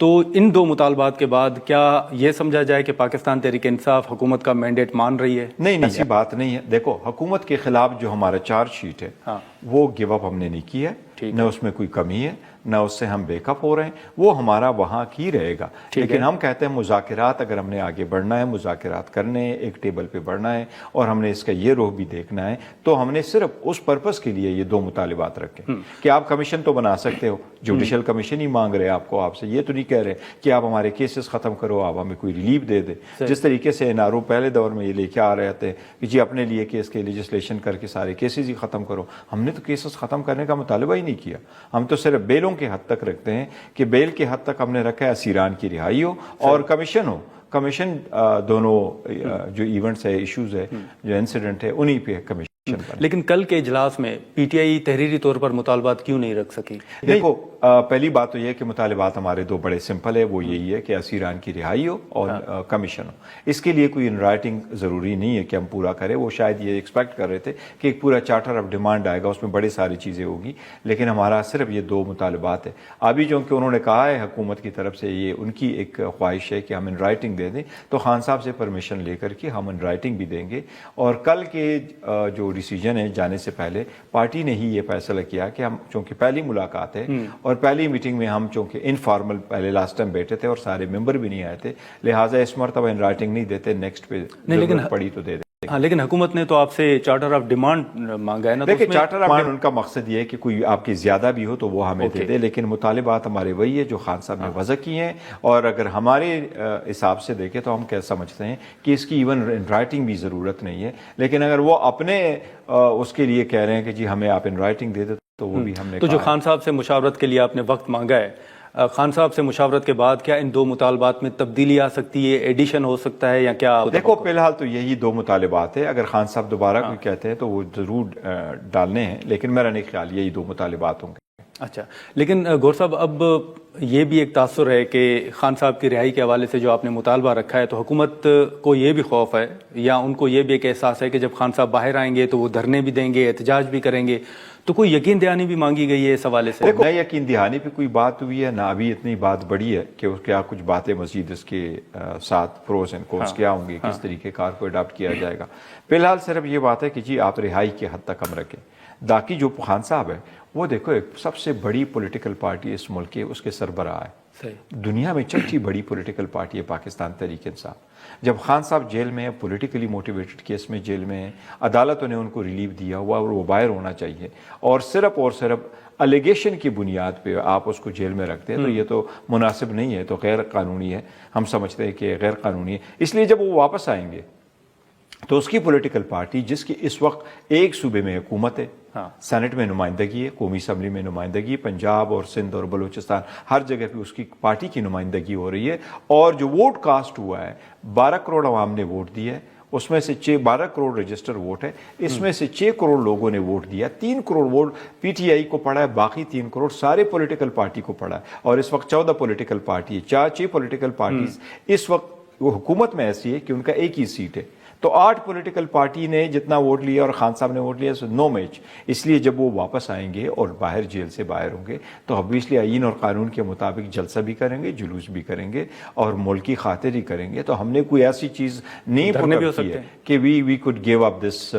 تو ان دو مطالبات کے بعد کیا یہ سمجھا جائے کہ پاکستان تحریک انصاف حکومت کا مینڈیٹ مان رہی ہے؟ نہیں ایسی بات نہیں ہے. دیکھو حکومت کے خلاف جو ہمارا چارج شیٹ ہے وہ گیو اپ ہم نے نہیں کیا ہے, نہ اس میں کوئی کمی ہے, نہ اس سے ہم بیک اپ ہو رہے ہیں, وہ ہمارا وہاں کی رہے گا. لیکن ہم کہتے ہیں مذاکرات اگر ہم نے آگے بڑھنا ہے, مذاکرات کرنے ہیں, ایک ٹیبل پہ بڑھنا ہے اور ہم نے اس کا یہ رخ بھی دیکھنا ہے, تو ہم نے صرف اس پرپس کے لیے یہ دو مطالبات رکھے کہ آپ کمیشن تو بنا سکتے ہو, جوڈیشل کمیشن ہی مانگ رہے آپ کو, آپ سے یہ تو نہیں کہہ رہے کہ آپ ہمارے کیسز ختم کرو, آپ ہمیں کوئی ریلیف دے دے. جس طریقے سے NRO پہلے دور میں یہ لے کے آ رہے تھے کہ جی اپنے لیے کیس کے لیجسلیشن کر کے سارے کیسز ہی ختم کرو, ہم نے تو کیسز ختم کرنے کا مطالبہ ہی نہیں کیا. ہم تو صرف بیلوں کے حد تک رکھتے ہیں کہ بیل کے حد تک ہم نے رکھا ہے اسیران کی رہائی ہو اور کمیشن ہو. کمیشن دونوں جو ایونٹس ہے, ایشوز ہے, جو انسیڈنٹ ہے, انہی پہ کمیشن. لیکن کل کے اجلاس میں پی ٹی آئی تحریری طور پر مطالبات کیوں نہیں رکھ سکی؟ دیکھو پہلی بات تو یہ ہے کہ مطالبات ہمارے دو بڑے سمپل ہے, وہ یہی ہے کہ اسیران کی رہائی ہو اور کمیشن ہو. اس کے لیے کوئی ان رائٹنگ ضروری نہیں ہے کہ ہم پورا کریں. وہ شاید یہ ایکسپیکٹ کر رہے تھے کہ ایک پورا چارٹر آف ڈیمانڈ آئے گا, اس میں بڑی ساری چیزیں ہوگی, لیکن ہمارا صرف یہ دو مطالبات ہے. ابھی جو کہ انہوں نے کہا ہے حکومت کی طرف سے, یہ ان کی ایک خواہش ہے کہ ہم ان رائٹنگ دے دیں, تو خان صاحب سے پرمیشن لے کر کے ہم ان رائٹنگ بھی دیں گے. اور کل کے جو ڈیسیجن ہے جانے سے پہلے پارٹی نے ہی یہ فیصلہ کیا کہ ہم, چونکہ پہلی ملاقات ہے اور پہلی میٹنگ میں ہم چونکہ انفارمل پہلے لاسٹ ٹائم بیٹھے تھے اور سارے ممبر بھی نہیں آئے تھے, لہٰذا اس مرتبہ ان رائٹنگ نہیں دیتے, نیکسٹ پہ ضرورت پڑی تو دے دیں. ہاں, لیکن حکومت نے تو آپ سے چارٹر آف ڈیمانڈ مانگا ہے نا. دیکھیں چارٹر آف ڈیمانڈ ان کا مقصد یہ ہے کہ کوئی آپ کی زیادہ بھی ہو تو وہ ہمیں دے دے, لیکن مطالبات ہمارے وہی ہے جو خان صاحب نے وضع کی ہیں. اور اگر ہمارے حساب سے دیکھیں تو ہم کیا سمجھتے ہیں کہ اس کی ایون ان رائٹنگ بھی ضرورت نہیں ہے, لیکن اگر وہ اپنے اس کے لیے کہہ رہے ہیں کہ جی ہمیں آپ ان رائٹنگ دے دے تو وہ بھی ہم نے. تو جو خان صاحب سے مشاورت کے لیے آپ نے وقت مانگا ہے, خان صاحب سے مشاورت کے بعد کیا ان دو مطالبات میں تبدیلی آ سکتی ہے, ایڈیشن ہو سکتا ہے یا کیا؟ دیکھو فی الحال تو یہی دو مطالبات ہے. اگر خان صاحب دوبارہ کوئی کہتے ہیں تو وہ ضرور ڈالنے ہیں, لیکن میرا نہیں خیال یہی دو مطالبات ہوں گے. اچھا, لیکن گور صاحب اب یہ بھی ایک تاثر ہے کہ خان صاحب کی رہائی کے حوالے سے جو آپ نے مطالبہ رکھا ہے, تو حکومت کو یہ بھی خوف ہے یا ان کو یہ بھی ایک احساس ہے کہ جب خان صاحب باہر آئیں گے تو وہ دھرنے بھی دیں گے, احتجاج بھی کریں گے, تو کوئی یقین دہانی بھی مانگی گئی ہے اس حوالے سے؟ نہ یقین دہانی پہ کوئی بات ہوئی ہے, نہ ابھی اتنی بات بڑی ہے کہ کیا کچھ باتیں مزید اس کے ساتھ پروز اینڈ کونس کیا ہوں گی, کس طریقے کار کو اڈاپٹ کیا جائے گا. فی الحال صرف یہ بات ہے کہ جی آپ رہائی کی حد تک ہم رکھیں. باقی جو خان صاحب ہے وہ دیکھو ایک سب سے بڑی پولیٹیکل پارٹی اس ملک کے, اس کے سربراہ ہے. دنیا میں چوتھی بڑی پولیٹیکل پارٹی ہے پاکستان تحریک انصاف. جب خان صاحب جیل میں پولیٹیکلی موٹیویٹڈ کیس میں جیل میں ہیں, عدالتوں نے ان کو ریلیف دیا ہوا اور وہ باہر ہونا چاہیے, اور صرف الیگیشن کی بنیاد پہ آپ اس کو جیل میں رکھتے ہیں, تو یہ تو مناسب نہیں ہے, تو غیر قانونی ہے. ہم سمجھتے ہیں کہ غیر قانونی ہے. اس لیے جب وہ واپس آئیں گے تو اس کی پولیٹیکل پارٹی جس کی اس وقت ایک صوبے میں حکومت ہے, سینٹ میں نمائندگی ہے, قومی اسمبلی میں نمائندگی, پنجاب اور سندھ اور بلوچستان ہر جگہ پہ اس کی پارٹی کی نمائندگی ہو رہی ہے. اور جو ووٹ کاسٹ ہوا ہے 12 کروڑ عوام نے ووٹ دیا ہے, اس میں سے 12 کروڑ رجسٹر ووٹ ہے, اس میں سے 6 کروڑ لوگوں نے ووٹ دیا. 3 crore vote P T I کو پڑا ہے, باقی 3 کروڑ سارے پولیٹیکل پارٹی کو پڑا ہے. اور اس وقت 14 پولیٹیکل پارٹی ہے, 6 پولیٹیکل پارٹیز اس وقت وہ حکومت میں ایسی ہے کہ ان کا ایک ہی سیٹ ہے. تو 8 پولیٹیکل پارٹی نے جتنا ووٹ لیا اور خان صاحب نے ووٹ لیا, سو نو میچ. اس لیے جب وہ واپس آئیں گے اور باہر جیل سے باہر ہوں گے تو obviously آئین اور قانون کے مطابق جلسہ بھی کریں گے, جلوس بھی کریں گے اور ملک کی خاطر ہی کریں گے. تو ہم نے کوئی ایسی چیز نہیں پٹ کی ہے کہ وی کوڈ گیو اپ دس,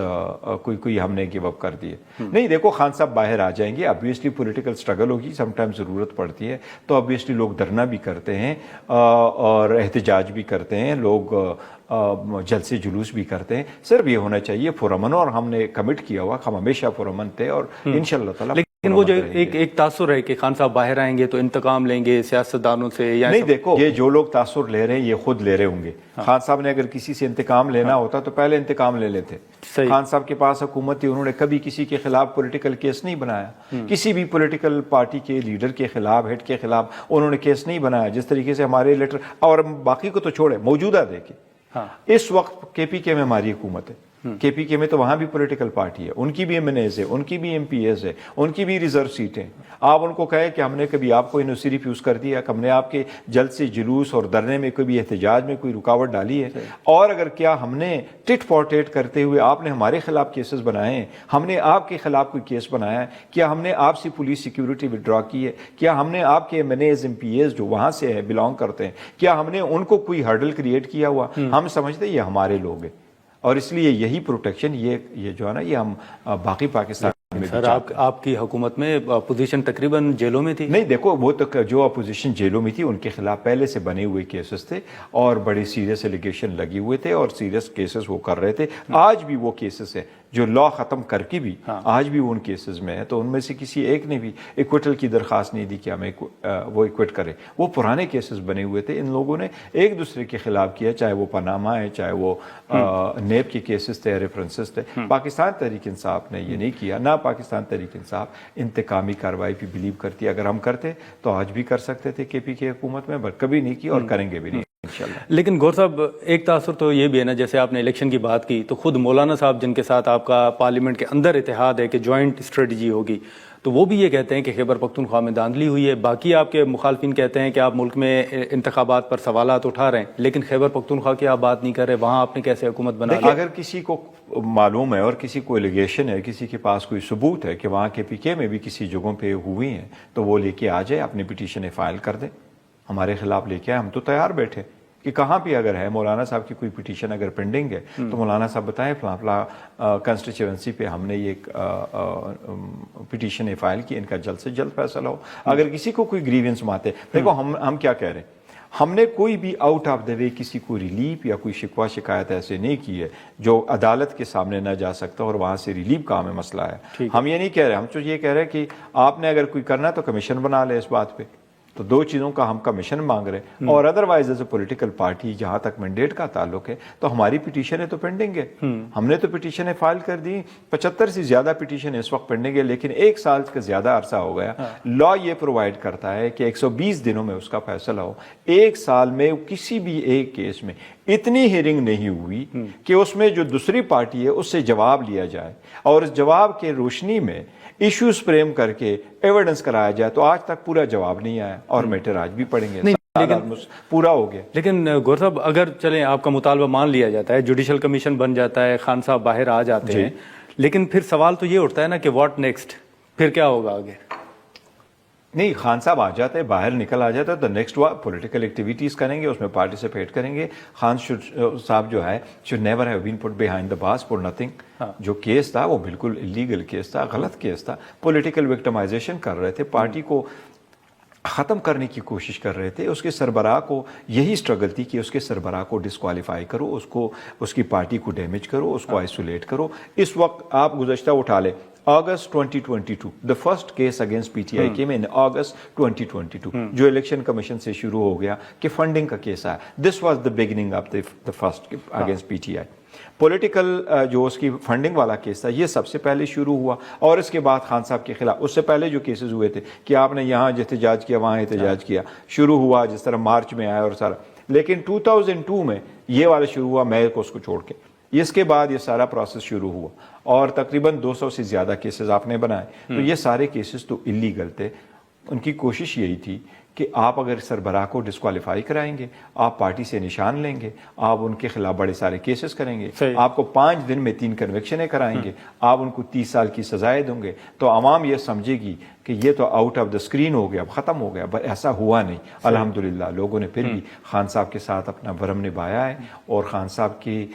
کوئی ہم نے گیو اپ کر دیے. نہیں, دیکھو خان صاحب باہر آ جائیں گے, obviously پولیٹیکل اسٹرگل ہوگی, سم ٹائم ضرورت پڑتی ہے, تو obviously لوگ دھرنا بھی کرتے ہیں اور احتجاج بھی کرتے ہیں, لوگ جلسے جلوس بھی کرتے ہیں. صرف یہ ہونا چاہیے پرامن, اور ہم نے کمٹ کیا ہوا, ہم ہمیشہ پرامن تھے اور انشاءاللہ تعالی. لیکن وہ جو ایک تاثر ہے کہ خان صاحب باہر آئیں گے تو انتقام لیں گے سیاستدانوں سے, یا نہیں, دیکھو یہ جو لوگ تاثر لے رہے ہیں یہ خود لے رہے ہوں گے. خان صاحب نے اگر کسی سے انتقام لینا ہوتا تو پہلے انتقام لے لیتے. خان صاحب کے پاس حکومت تھی, انہوں نے کبھی کسی کے خلاف پولیٹیکل کیس نہیں بنایا, کسی بھی پولیٹیکل پارٹی کے لیڈر کے خلاف, ہیڈ کے خلاف انہوں نے کیس نہیں بنایا. جس طریقے سے ہمارے لیٹر, اور باقی کو تو چھوڑے, موجودہ دیکھیں اس وقت کے پی کے میں ہماری حکومت ہے, کے پی کے میں تو وہاں بھی پولیٹیکل پارٹی ہے, ان کی بھی MNAs ہے, ان کی بھی MPAs ہے, ان کی بھی ریزرو سیٹیں. آپ ان کو کہیں کہ ہم نے کبھی آپ کو انوسری ریفیوز کر دیا, ہم نے آپ کے جلد سے جلوس اور دھرنے میں کوئی بھی احتجاج میں کوئی رکاوٹ ڈالی ہے؟ اور اگر کیا ہم نے ٹٹ فار ٹیٹ کرتے ہوئے آپ نے ہمارے خلاف کیسز بنائے ہیں, ہم نے آپ کے خلاف کوئی کیس بنایا ہے, کیا ہم نے آپ سے پولیس سیکیورٹی وڈرا کی ہے, کیا ہم نے آپ کے MNAs MPAs جو وہاں سے بلانگ کرتے ہیں, کیا ہم نے ان کو کوئی ہرڈل کریٹ کیا ہوا؟ ہم سمجھتے یہ ہمارے لوگ ہیں, اور اس لیے یہی پروٹیکشن یہ جو ہے نا یہ ہم باقی پاکستان میں. سر آپ کی حکومت میں اپوزیشن تقریباً جیلوں میں تھی؟ نہیں, دیکھو وہ تو جو اپوزیشن جیلوں میں تھی ان کے خلاف پہلے سے بنے ہوئے کیسز تھے اور بڑے سیریس ایلیگیشن لگے ہوئے تھے اور سیریس کیسز وہ کر رہے تھے. آج بھی وہ کیسز ہیں جو لا ختم کر کے بھی آج بھی وہ ان کیسز میں ہے, تو ان میں سے کسی ایک نے بھی ایکویٹل کی درخواست نہیں دی کہ ہمیں وہ ایکویٹ کرے. وہ پرانے کیسز بنے ہوئے تھے, ان لوگوں نے ایک دوسرے کے خلاف کیا, چاہے وہ پاناما ہے, چاہے وہ نیب کے کیسز تھے, ریفرنسز تھے. پاکستان تحریک انصاف نے یہ نہیں کیا, نہ پاکستان تحریک انصاف انتقامی کارروائی پہ بلیو کرتی. اگر ہم کرتے تو آج بھی کر سکتے تھے کے پی کے حکومت میں, بٹ کبھی نہیں کی اور کریں گے بھی نہیں انشاءاللہ. لیکن گور صاحب ایک تاثر تو یہ بھی ہے نا, جیسے آپ نے الیکشن کی بات کی تو خود مولانا صاحب جن کے ساتھ آپ کا پارلیمنٹ کے اندر اتحاد ہے کہ جوائنٹ اسٹریٹجی ہوگی, تو وہ بھی یہ کہتے ہیں کہ خیبر پختونخوا میں دھاندلی ہوئی ہے. باقی آپ کے مخالفین کہتے ہیں کہ آپ ملک میں انتخابات پر سوالات اٹھا رہے ہیں, لیکن خیبر پختونخوا کی آپ بات نہیں کر رہے, وہاں آپ نے کیسے حکومت بنا لی؟ اگر کسی کو معلوم ہے اور کسی کو ایلیگیشن ہے, کسی کے پاس کوئی ثبوت ہے کہ وہاں کے پی کے میں بھی کسی جگہوں پہ ہوئی ہیں, تو وہ لے کے آ جائے, اپنی پٹیشنیں فائل کر دیں, ہمارے خلاف لے کے آئے. ہم تو تیار بیٹھے کہ کہاں بھی اگر ہے مولانا صاحب کی کوئی پٹیشن اگر پینڈنگ ہے تو مولانا صاحب بتائیں فلاں فلاں کنسٹیچوئنسی پہ ہم نے یہ پٹیشن فائل کی, ان کا جلد سے جلد فیصلہ ہو. اگر کسی کو کوئی گریونس ماتے, دیکھو ہم کیا کہہ رہے ہیں, ہم نے کوئی بھی آؤٹ آف دا وے کسی کو ریلیف یا کوئی شکوہ شکایت ایسے نہیں کی ہے جو عدالت کے سامنے نہ جا سکتا اور وہاں سے ریلیف کا ہمیں مسئلہ ہے. ہم یہ نہیں کہہ رہے, ہم تو یہ کہہ رہے ہیں کہ آپ نے اگر کوئی کرنا ہے تو کمیشن بنا لے اس بات پہ. تو دو چیزوں کا ہم کمیشن مانگ رہے ہیں, اور otherwise as a political party جہاں تک مینڈیٹ کا تعلق ہے تو ہماری پٹیشنیں تو پینڈنگ ہے. ہم نے تو پٹیشنیں فائل کر دی, 75 سے زیادہ پٹیشن اس وقت پینڈنگ ہے, لیکن 1 سال کا زیادہ عرصہ ہو گیا. لا یہ پرووائڈ کرتا ہے کہ 120 دنوں میں اس کا فیصلہ ہو. 1 سال میں کسی بھی ایک کیس میں اتنی ہیئرنگ نہیں ہوئی کہ اس میں جو دوسری پارٹی ہے اس سے جواب لیا جائے, اور اس جواب کے روشنی میں ایشوز فریم کر کے ایویڈنس کرایا جائے. تو آج تک پورا جواب نہیں آیا, اور میٹر آج بھی پڑیں گے, لیکن پورا ہو گیا. لیکن گور صاحب اگر چلیں آپ کا مطالبہ مان لیا جاتا ہے, جوڈیشل کمیشن بن جاتا ہے, خان صاحب باہر آ جاتے ہیں, لیکن پھر سوال تو یہ اٹھتا ہے نا کہ واٹ نیکسٹ, پھر کیا ہوگا آگے؟ نہیں, خان صاحب آ جاتے ہیں, باہر نکل آ جاتا ہے تو نیکسٹ پولیٹیکل ایکٹیویٹیز کریں گے, اس میں پارٹیسپیٹ کریں گے. خان صاحب جو ہے should never have been put behind the bars for nothing. جو کیس تھا وہ بالکل اللیگل کیس تھا, غلط کیس تھا. پولیٹیکل وکٹمائزیشن کر رہے تھے, پارٹی کو ختم کرنے کی کوشش کر رہے تھے. اس کے سربراہ کو یہی اسٹرگل تھی کہ اس کے سربراہ کو ڈسکوالیفائی کرو, اس کی پارٹی کو ڈیمیج کرو, اس کو آئسولیٹ کرو. اس وقت آپ گزشتہ اٹھا لیں, August 2022, the first case against PTI came in August 2022, جو الیکشن کمیشن سے شروع ہو گیا کہ فنڈنگ کا کیس آیا. This was the beginning of the first against PTI. Political جو اس کی فنڈنگ والا کیس تھا یہ سب سے پہلے شروع ہوا, اور اس کے بعد خان صاحب کے خلاف اس سے پہلے جو کیسز ہوئے تھے کہ آپ نے یہاں احتجاج کیا وہاں احتجاج کیا, شروع ہوا جس طرح مارچ میں آیا اور سارا. لیکن 2002 میں یہ والا شروع ہوا مئی کو, اس کو چھوڑ کے. اس کے بعد یہ سارا پروسیس شروع ہوا, اور تقریباً 200 سے زیادہ کیسز آپ نے بنائے. تو یہ سارے کیسز تو اللیگل تھے. ان کی کوشش یہی تھی کہ آپ اگر سربراہ کو ڈسکوالیفائی کرائیں گے, آپ پارٹی سے نشان لیں گے, آپ ان کے خلاف بڑے سارے کیسز کریں گے, آپ کو 5 دن میں 3 کنوکشنیں کرائیں گے, آپ ان کو 30 سال کی سزائیں دیں گے, تو عوام یہ سمجھے گی کہ یہ تو آؤٹ آف دا اسکرین ہو گیا, ختم ہو گیا. ایسا ہوا نہیں. الحمدللہ لوگوں نے پھر بھی خان صاحب کے ساتھ اپنا برم نبھایا ہے, اور خان صاحب کی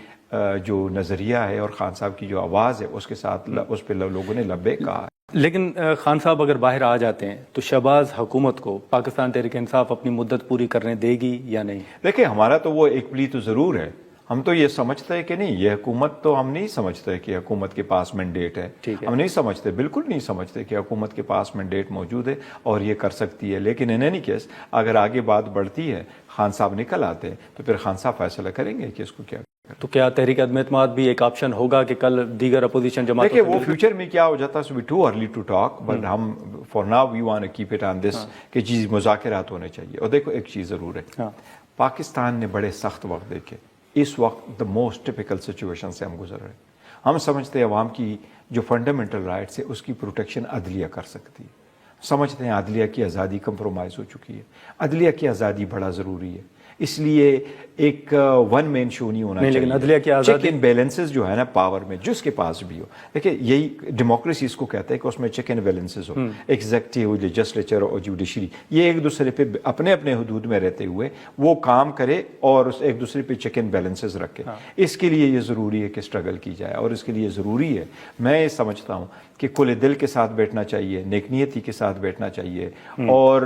جو نظریہ ہے اور خان صاحب کی جو آواز ہے اس کے ساتھ اس پہ لوگوں نے لبے کہا ہے. لیکن خان صاحب اگر باہر آ جاتے ہیں تو شہباز حکومت کو پاکستان تحریک انصاف اپنی مدت پوری کرنے دے گی یا نہیں؟ دیکھیں, ہمارا تو وہ ایک پلی تو ضرور ہے. ہم تو یہ سمجھتے ہیں کہ نہیں, یہ حکومت تو ہم نہیں سمجھتے کہ حکومت کے پاس مینڈیٹ ہے. ہم نہیں سمجھتے, بالکل نہیں سمجھتے کہ حکومت کے پاس مینڈیٹ موجود ہے اور یہ کر سکتی ہے. لیکن ان اینی کیس اگر آگے بات بڑھتی ہے, خان صاحب نکل آتے ہیں, تو پھر خان صاحب فیصلہ کریں گے کہ اس کو کیا. تو کیا تحریک عدم اعتماد بھی ایک آپشن ہوگا کہ کل دیگر اپوزیشن جماعتوں؟ دیکھیں, وہ فیوچر میں کیا ہو جاتا ہے, so too early to talk, but ہم for now we want to keep it on this کہ چیز مذاکرات ہونے چاہیے. اور دیکھو ایک چیز ضرور ہے, پاکستان نے بڑے سخت وقت دیکھے. اس وقت دا موسٹ ٹپیکل سچویشن سے ہم گزر رہے ہیں. ہم سمجھتے ہیں عوام کی جو فنڈامنٹل رائٹس ہے اس کی پروٹیکشن عدلیہ کر سکتی ہے. سمجھتے ہیں عدلیہ کی آزادی کمپرومائز ہو چکی ہے. عدلیہ کی آزادی بڑا ضروری ہے. اس لیے ایک ون مین شو نہیں ہونا چاہیے. لیکن عدلیہ کی آزادی چیک اینڈ بیلنسز جو ہے نا پاور میں جس کے پاس بھی ہو. دیکھیں یہی ڈیموکریسی اس کو کہتا ہے کہ اس میں check and balances who. Executive legislature اور جوڈیشری یہ ایک دوسرے پہ اپنے اپنے حدود میں رہتے ہوئے وہ کام کرے اور اس ایک دوسرے پہ چیک اینڈ بیلنسز رکھے. اس کے لیے یہ ضروری ہے کہ اسٹرگل کی جائے اور اس کے لیے ضروری ہے میں سمجھتا ہوں کہ کھلے دل کے ساتھ بیٹھنا چاہیے, نیک نیتی کے ساتھ بیٹھنا چاہیے اور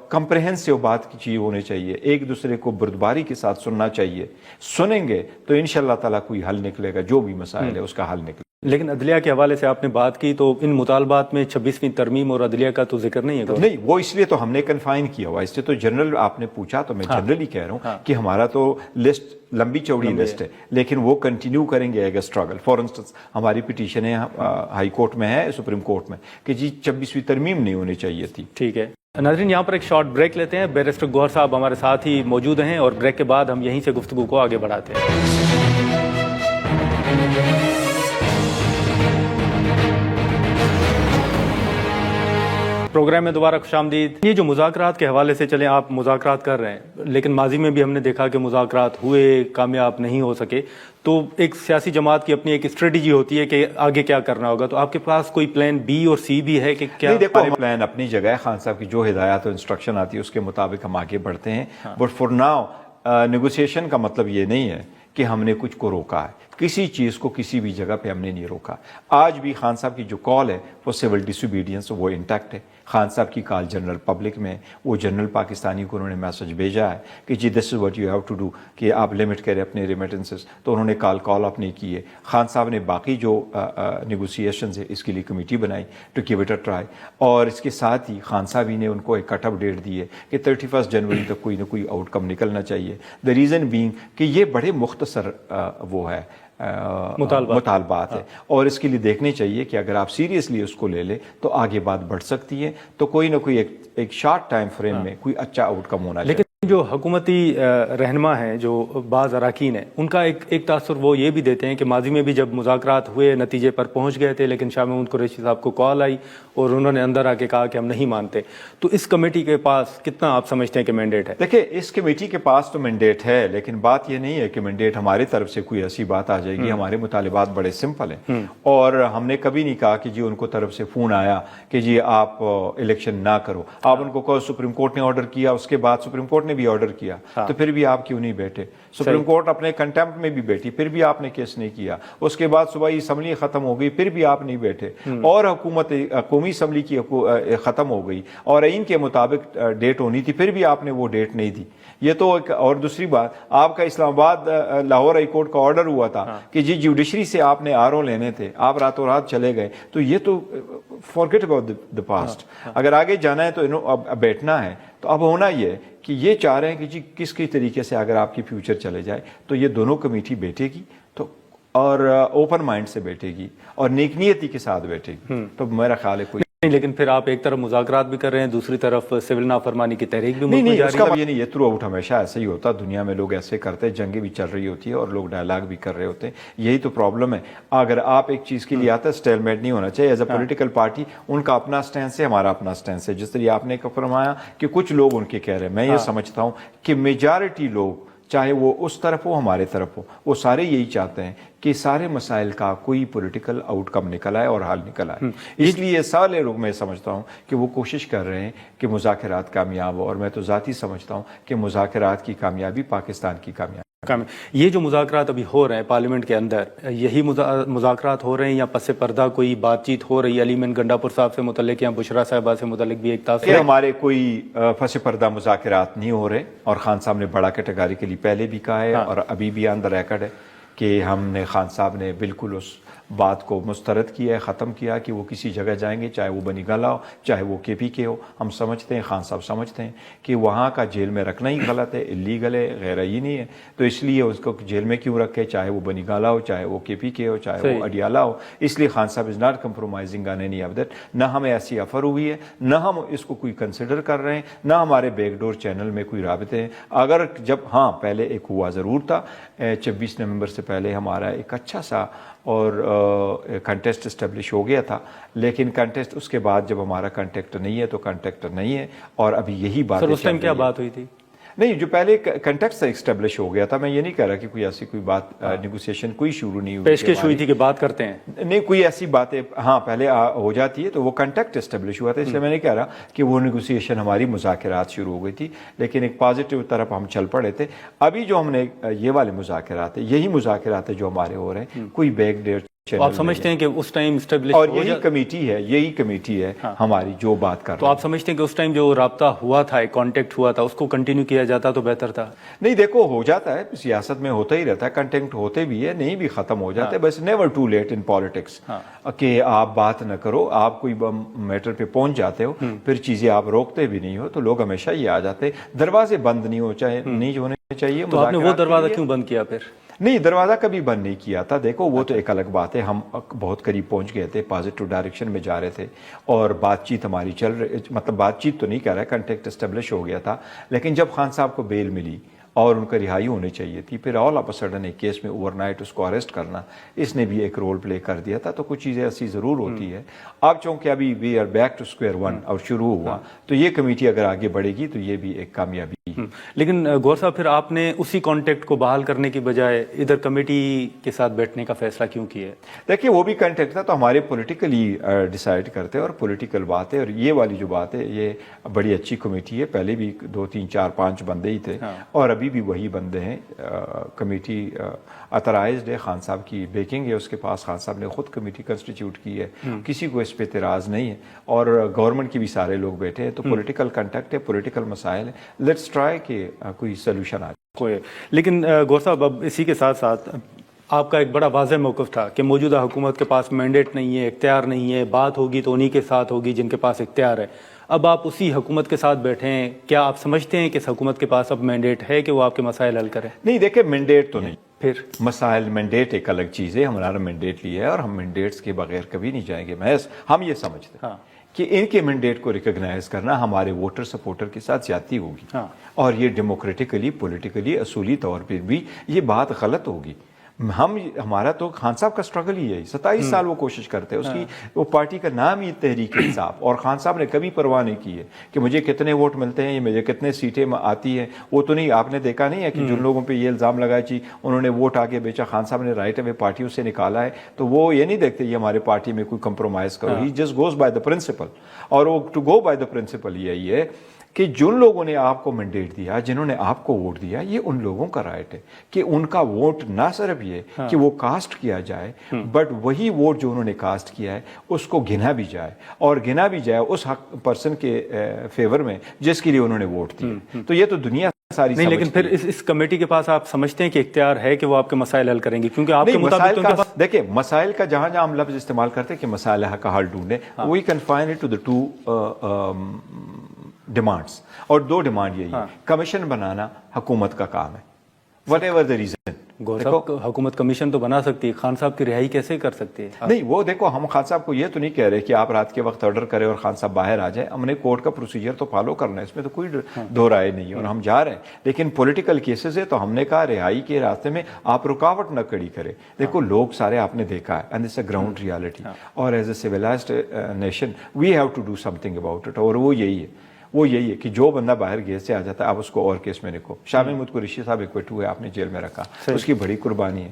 کمپریہنسو بات کی چیز ہونی چاہیے. ایک دوسرے کو بردباری کے ساتھ سننا چاہیے. سنیں گے تو انشاءاللہ تعالیٰ کوئی حل نکلے گا, جو بھی مسائل ہے اس کا حل نکلے. لیکن عدلیہ کے حوالے سے آپ نے بات کی تو ان مطالبات میں 26ویں ترمیم اور عدلیہ کا تو ذکر نہیں ہے. نہیں, وہ اس لیے تو ہم نے کنفائن کیا ہوا. اس سے تو جنرل آپ نے پوچھا تو میں جنرلی کہہ رہا ہوں کہ ہمارا تو لسٹ لمبی چوڑی لسٹ ہے, لیکن وہ کنٹینیو کریں گے ایک اسٹرگل. فار انسٹنس ہماری پٹیشن ہے ہائی کورٹ میں ہے, سپریم کورٹ میں, کہ جی 26ویں ترمیم نہیں ہونی چاہیے تھی. ٹھیک ہے ناظرین, یہاں پر ایک شارٹ بریک لیتے ہیں. بیرسٹر گوہر صاحب ہمارے ساتھ ہی موجود ہیں اور بریک کے بعد ہم یہیں سے گفتگو کو آگے بڑھاتے ہیں. پروگرام میں دوبارہ خوش آمدید. یہ جو مذاکرات کے حوالے سے چلیں, آپ مذاکرات کر رہے ہیں لیکن ماضی میں بھی ہم نے دیکھا کہ مذاکرات ہوئے, کامیاب نہیں ہو سکے, تو ایک سیاسی جماعت کی اپنی ایک اسٹریٹجی ہوتی ہے کہ آگے کیا کرنا ہوگا. تو آپ کے پاس کوئی پلان بی اور سی بھی ہے کہ کیا؟ نہیں, دیکھو پلان اپنی جگہ ہے. خان صاحب کی جو ہدایات اور انسٹرکشن آتی ہے اس کے مطابق ہم آگے بڑھتے ہیں. بٹ فار ناؤ نیگوسیشن کا مطلب یہ نہیں ہے کہ ہم نے کچھ کو روکا ہے. کسی چیز کو کسی بھی جگہ پہ ہم نے نہیں روکا. آج بھی خان صاحب کی جو کال ہے وہ سول ڈس اوبیڈینس وہ انٹیکٹ ہے. خان صاحب کی کال جنرل پبلک میں, وہ جنرل پاکستانی کو انہوں نے میسج بھیجا ہے کہ جی this is what you have to do, کہ آپ لمٹ کریں اپنے ریمیٹنسز. تو انہوں نے کال اپنی کی ہے. خان صاحب نے باقی جو نیگوسیشنز ہے اس کے لیے کمیٹی بنائی to give it a try, اور اس کے ساتھ ہی خان صاحب ہی نے ان کو ایک کٹ اپ ڈیٹ دی ہے کہ 31 جنوری تک کوئی نہ کوئی آؤٹ کم نکلنا چاہیے. دا ریزن بینگ کہ یہ بڑے مختصر وہ ہے مطالبات ہے, اور اس کے لیے دیکھنے چاہیے کہ اگر آپ سیریسلی اس کو لے لیں تو آگے بات بڑھ سکتی ہے. تو کوئی نہ کوئی ایک شارٹ ٹائم فریم میں کوئی اچھا آؤٹ کم ہونا چاہیے. جو حکومتی رہنما ہیں, جو بعض اراکین ہیں, ان کا ایک تاثر وہ یہ بھی دیتے ہیں کہ ماضی میں بھی جب مذاکرات ہوئے نتیجے پر پہنچ گئے تھے, لیکن شاہ محمود قریشی صاحب کو کال آئی اور انہوں نے اندر آ کے کہا کہ ہم نہیں مانتے. تو اس کمیٹی کے پاس کتنا آپ سمجھتے ہیں کہ مینڈیٹ ہے؟ دیکھیں اس کمیٹی کے پاس تو مینڈیٹ ہے, لیکن بات یہ نہیں ہے کہ مینڈیٹ ہماری طرف سے کوئی ایسی بات آ جائے گی. ہمارے مطالبات بڑے سمپل ہیں اور ہم نے کبھی نہیں کہا کہ جی ان کو طرف سے فون آیا کہ جی آپ الیکشن نہ کرو. آپ ان کو کہو سپریم کورٹ نے آرڈر کیا, اس کے بعد سپریم کورٹ نے بھی آرڈر کیا, تو پھر بھی آپ کیوں نہیں بیٹھے؟ سپریم کورٹ اپنے کنٹیمپٹ میں بھی بیٹھی, پھر بھی آپ نے کیس نہیں کیا. اس کے بعد صبح اسمبلی ختم ہو گئی, پھر بھی آپ نہیں بیٹھے, اور حکومت قومی اسمبلی کی ختم ہو گئی اور آئین کے مطابق ڈیٹ ہونی تھی, پھر بھی آپ نے وہ ڈیٹ نہیں دی. یہ تو اور دوسری بات, آپ کا اسلام آباد لاہور ہائی کورٹ کا آرڈر ہوا تھا کہ جی جوڈیشری سے آپ نے RO لینے تھے, آپ راتوں رات چلے گئے. تو یہ تو فارگیٹ اباؤٹ the past. اگر آگے جانا ہے تو اب بیٹھنا ہے. تو اب ہونا یہ کہ یہ چاہ رہے ہیں کہ جی کس طریقے سے اگر آپ کی فیوچر چلے جائے تو یہ دونوں کمیٹی بیٹھے گی تو اور اوپن مائنڈ سے بیٹھے گی اور نیک نیتی کے ساتھ بیٹھے گی. تو میرا خیال ہے کوئی نہیں, لیکن پھر آپ ایک طرف مذاکرات بھی کر رہے ہیں, دوسری طرف سول نافرمانی کی تحریک بھی ملک میں جاری ہے. یہ نہیں, یہ تھرو آؤٹ ہمیشہ ایسے ہی ہوتا. دنیا میں لوگ ایسے کرتے ہیں, جنگیں بھی چل رہی ہوتی ہے اور لوگ ڈائلاگ بھی کر رہے ہوتے ہیں. یہی تو پرابلم ہے. اگر آپ ایک چیز کے لیے آتے ہیں, اسٹیل میٹ نہیں ہونا چاہیے. ایز اے پولیٹیکل پارٹی ان کا اپنا سٹینس ہے, ہمارا اپنا سٹینس ہے. جس طرح آپ نے فرمایا کہ کچھ لوگ ان کے کہہ رہے ہیں, میں یہ سمجھتا ہوں کہ میجارٹی لوگ چاہے وہ اس طرف ہو ہمارے طرف ہو, وہ سارے یہی چاہتے ہیں کہ سارے مسائل کا کوئی پولیٹیکل آؤٹ کم نکل آئے اور حل نکل آئے. اس لیے سارے لوگ میں سمجھتا ہوں کہ وہ کوشش کر رہے ہیں کہ مذاکرات کامیاب ہو, اور میں تو ذاتی سمجھتا ہوں کہ مذاکرات کی کامیابی پاکستان کی کامیابی. یہ جو مذاکرات ابھی ہو رہے ہیں پارلیمنٹ کے اندر, یہی مذاکرات ہو رہے ہیں یا پس پردہ کوئی بات چیت ہو رہی ہے؟ علی مین گنڈاپور صاحب سے متعلق یا بشرا صاحبہ سے متعلق بھی ایک تاثر ہے. ہمارے کوئی پس پردہ مذاکرات نہیں ہو رہے, اور خان صاحب نے بڑا کیٹیگریکلی پہلے بھی کہا ہے اور ابھی بھی آن دا ریکارڈ ہے کہ خان صاحب نے بالکل اس بات کو مسترد کیا ہے, ختم کیا کہ وہ کسی جگہ جائیں گے, چاہے وہ بنی گالا ہو, چاہے وہ KPK ہو. ہم سمجھتے ہیں, خان صاحب سمجھتے ہیں کہ وہاں کا جیل میں رکھنا ہی غلط ہے, اللیگل ہے, غیر آئینی ہے. تو اس لیے اس کو جیل میں کیوں رکھے, چاہے وہ بنی گالا ہو, چاہے وہ KPK ہو, چاہے وہ اڈیالہ ہو. اس لیے خان صاحب is not compromising on any of that. نہ ہمیں ایسی آفر ہوئی ہے, نہ ہم اس کو کوئی کنسیڈر کر رہے ہیں, نہ ہمارے بیک ڈور چینل میں کوئی رابطے ہیں. اگر جب پہلے ایک ہوا ضرور تھا, 26 نومبر سے پہلے ہمارا ایک اچھا سا اور کنٹیسٹ اسٹیبلش ہو گیا تھا، لیکن کنٹیسٹ اس کے بعد جب ہمارا کنٹیکٹ نہیں ہے تو کنٹیکٹ نہیں ہے، اور ابھی یہی بات سر اس ٹائم کیا بات ہوئی تھی؟ نہیں، جو پہلے کنٹیکٹ اسٹیبلش ہو گیا تھا، میں یہ نہیں کہہ رہا کہ کوئی ایسی کوئی بات نیگوسیشن کوئی شروع نہیں ہوئی، پیشکش ہوئی تھی کہ بات کرتے ہیں، نہیں کوئی ایسی باتیں ہاں پہلے ہو جاتی ہے تو وہ کنٹیکٹ اسٹیبلش ہوا تھا، اس لیے میں نہیں کہہ رہا کہ وہ نیگوسیشن ہماری مذاکرات شروع ہو گئی تھی، لیکن ایک پازیٹیو طرف ہم چل پڑے تھے۔ ابھی جو ہم نے یہ والے مذاکرات ہیں، یہی مذاکرات ہیں جو ہمارے ہو رہے ہیں، کوئی بیک ڈیٹ آپ سمجھتے ہیں کہ اس ٹائم اسٹیبلش اور یہی کمیٹی ہے ہماری جو بات کر رہی ہے۔ تو آپ سمجھتے ہیں کہ اس ٹائم جو رابطہ ہوا تھا، ایک کانٹیکٹ ہوا تھا، اس کو کنٹینیو کیا جاتا تو بہتر تھا؟ نہیں دیکھو، ہو جاتا ہے سیاست میں، ہوتا ہی رہتا ہے، کنٹینٹ ہوتے بھی ہے، نہیں بھی ختم ہو جاتے، بس never to let in politics کہ آپ بات نہ کرو، آپ کوئی میٹر پہ پہنچ جاتے ہو پھر چیزیں آپ روکتے بھی نہیں ہو تو لوگ ہمیشہ ہی آ جاتے، دروازے بند نہیں ہونے چاہیے۔ تو آپ نے وہ دروازہ کیوں بند کیا پھر؟ نہیں، دروازہ کبھی بند نہیں کیا تھا، دیکھو وہ تو ایک الگ بات ہے، ہم بہت قریب پہنچ گئے تھے، پازیٹیو ڈائریکشن میں جا رہے تھے اور بات چیت ہماری چل رہی، مطلب بات چیت تو نہیں کہہ رہا ہے، کنٹیکٹ اسٹیبلش ہو گیا تھا، لیکن جب خان صاحب کو بیل ملی اور ان کا رہائی ہونی چاہیے تھی، پھر آل آف اے سڈن ایک کیس میں اوور نائٹ اس کو اریسٹ کرنا، اس نے بھی ایک رول پلے کر دیا تھا، تو کچھ چیزیں ایسی ضرور ہوتی ہے۔ اب چونکہ ابھی we are back to square one اور شروع ہوا، تو یہ کمیٹی اگر آگے بڑھے گی تو یہ بھی ایک کامیابی۔ لیکن گور صاحب پھر آپ نے اسی کانٹیکٹ کو بحال کرنے کی بجائے ادھر کمیٹی کے ساتھ بیٹھنے کا فیصلہ کیوں کیا ہے؟ دیکھیے وہ بھی کنٹیکٹ تھا تو ہمارے پولیٹیکلی ڈیسائیڈ کرتے اور پولیٹیکل بات ہے، اور یہ والی جو بات ہے یہ بڑی اچھی کمیٹی ہے، پہلے بھی 2 3 4 5 بندے ہی تھے اور ابھی بھی وہی بندے ہیں۔ کمیٹی اترائزڈ ہے، خان صاحب کی بیکنگ ہے اس کے پاس، خان صاحب نے خود کمیٹی کنسٹیٹیوٹ کی ہے، کسی کو اس پہ اعتراض نہیں ہے، اور گورنمنٹ کے بھی سارے لوگ بیٹھے ہیں، تو پولیٹیکل کنٹیکٹ ہے، پولیٹیکل مسائل ہے، لیٹس ٹرائی کہ کوئی سولوشن آ جائے۔ لیکن گور صاحب اب اسی کے ساتھ ساتھ آپ کا ایک بڑا واضح موقف تھا کہ موجودہ حکومت کے پاس مینڈیٹ نہیں ہے، اختیار نہیں ہے، بات ہوگی تو انہی کے ساتھ ہوگی جن کے پاس اختیار ہے۔ اب آپ اسی حکومت کے ساتھ بیٹھے ہیں، کیا آپ سمجھتے ہیں کہ اس حکومت کے پاس اب مینڈیٹ ہے کہ وہ آپ کے مسائل حل کرے؟ نہیں دیکھیں، مینڈیٹ تو نہیں، پھر مسائل مینڈیٹ ایک الگ چیز ہے، ہمارا مینڈیٹ لیا ہے اور ہم مینڈیٹس کے بغیر کبھی نہیں جائیں گے، محض ہم یہ سمجھتے ہیں کہ ان کے مینڈیٹ کو ریکگنائز کرنا ہمارے ووٹر سپورٹر کے ساتھ زیادتی ہوگی، اور یہ ڈیموکریٹکلی پولیٹیکلی اصولی طور پہ بھی یہ بات غلط ہوگی۔ ہمارا تو خان صاحب کا سٹرگل ہی ہے، 27 سال وہ کوشش کرتے ہیں، اس کی وہ پارٹی کا نام ہی تحریک انصاف، اور خان صاحب نے کبھی پرواہ نہیں کی ہے کہ مجھے کتنے ووٹ ملتے ہیں، مجھے کتنے سیٹیں آتی ہیں، وہ تو نہیں، آپ نے دیکھا نہیں ہے کہ جن لوگوں پہ یہ الزام لگا جی انہوں نے ووٹ آگے بیچا، خان صاحب نے رائٹ اوے پارٹیوں سے نکالا ہے، تو وہ یہ نہیں دیکھتے یہ ہمارے پارٹی میں کوئی کمپرومائز کرو، he just goes by the principle, اور وہ to go by the principle یہی ہے کہ جن لوگوں نے آپ کو مینڈیٹ دیا، جنہوں نے آپ کو ووٹ دیا، یہ ان لوگوں کا رائٹ ہے کہ ان کا ووٹ نہ صرف یہ کہ وہ کاسٹ کیا جائے، بٹ وہی ووٹ جو انہوں نے کاسٹ کیا ہے اس کو گنا بھی جائے، اور گنا بھی جائے اس پرسن کے فیور میں جس کے لیے انہوں نے ووٹ دیا۔ تو یہ تو دنیا ساری نہیں، لیکن پھر اس کمیٹی کے پاس آپ سمجھتے ہیں کہ اختیار ہے کہ وہ آپ کے مسائل حل کریں گے؟ کیونکہ آپ کے مطابق دیکھیں مسائل کا جہاں ہم لفظ استعمال کرتے ہیں کہ مسائل کا حل ڈھونڈیں، we can find it to the 2 demands, اور 2 ڈیمانڈ یہی ہے، کمیشن بنانا حکومت کا کام ہے، وٹ ایور دا ریزن۔ حکومت کمیشن تو بنا سکتی ہے، خان صاحب کی رہائی کیسے کر سکتی ہے؟ نہیں، وہ دیکھو ہم خان صاحب کو یہ تو نہیں کہہ رہے کہ آپ رات کے وقت آرڈر کریں اور خان صاحب باہر آ جائیں، ہم نے کورٹ کا پروسیجر تو فالو کرنا ہے، اس میں تو کوئی دو رائے نہیں ہے، اور ہم جا رہے ہیں، لیکن پولیٹیکل کیسز ہے تو ہم نے کہا رہائی کے راستے میں آپ رکاوٹ نہ کھڑی کریں۔ دیکھو لوگ سارے آپ نے دیکھا ہے، and it's a ground reality, اور as a civilized nation we have to do something about it, اور وہ یہی ہے کہ جو بندہ باہر گیس سے آ جاتا ہے آپ اس کو اور کیس میں رکھو۔ شاہ محمود قریشی صاحب ایکویٹ ہوئے، آپ نے جیل میں رکھا، اس کی بڑی قربانی ہے۔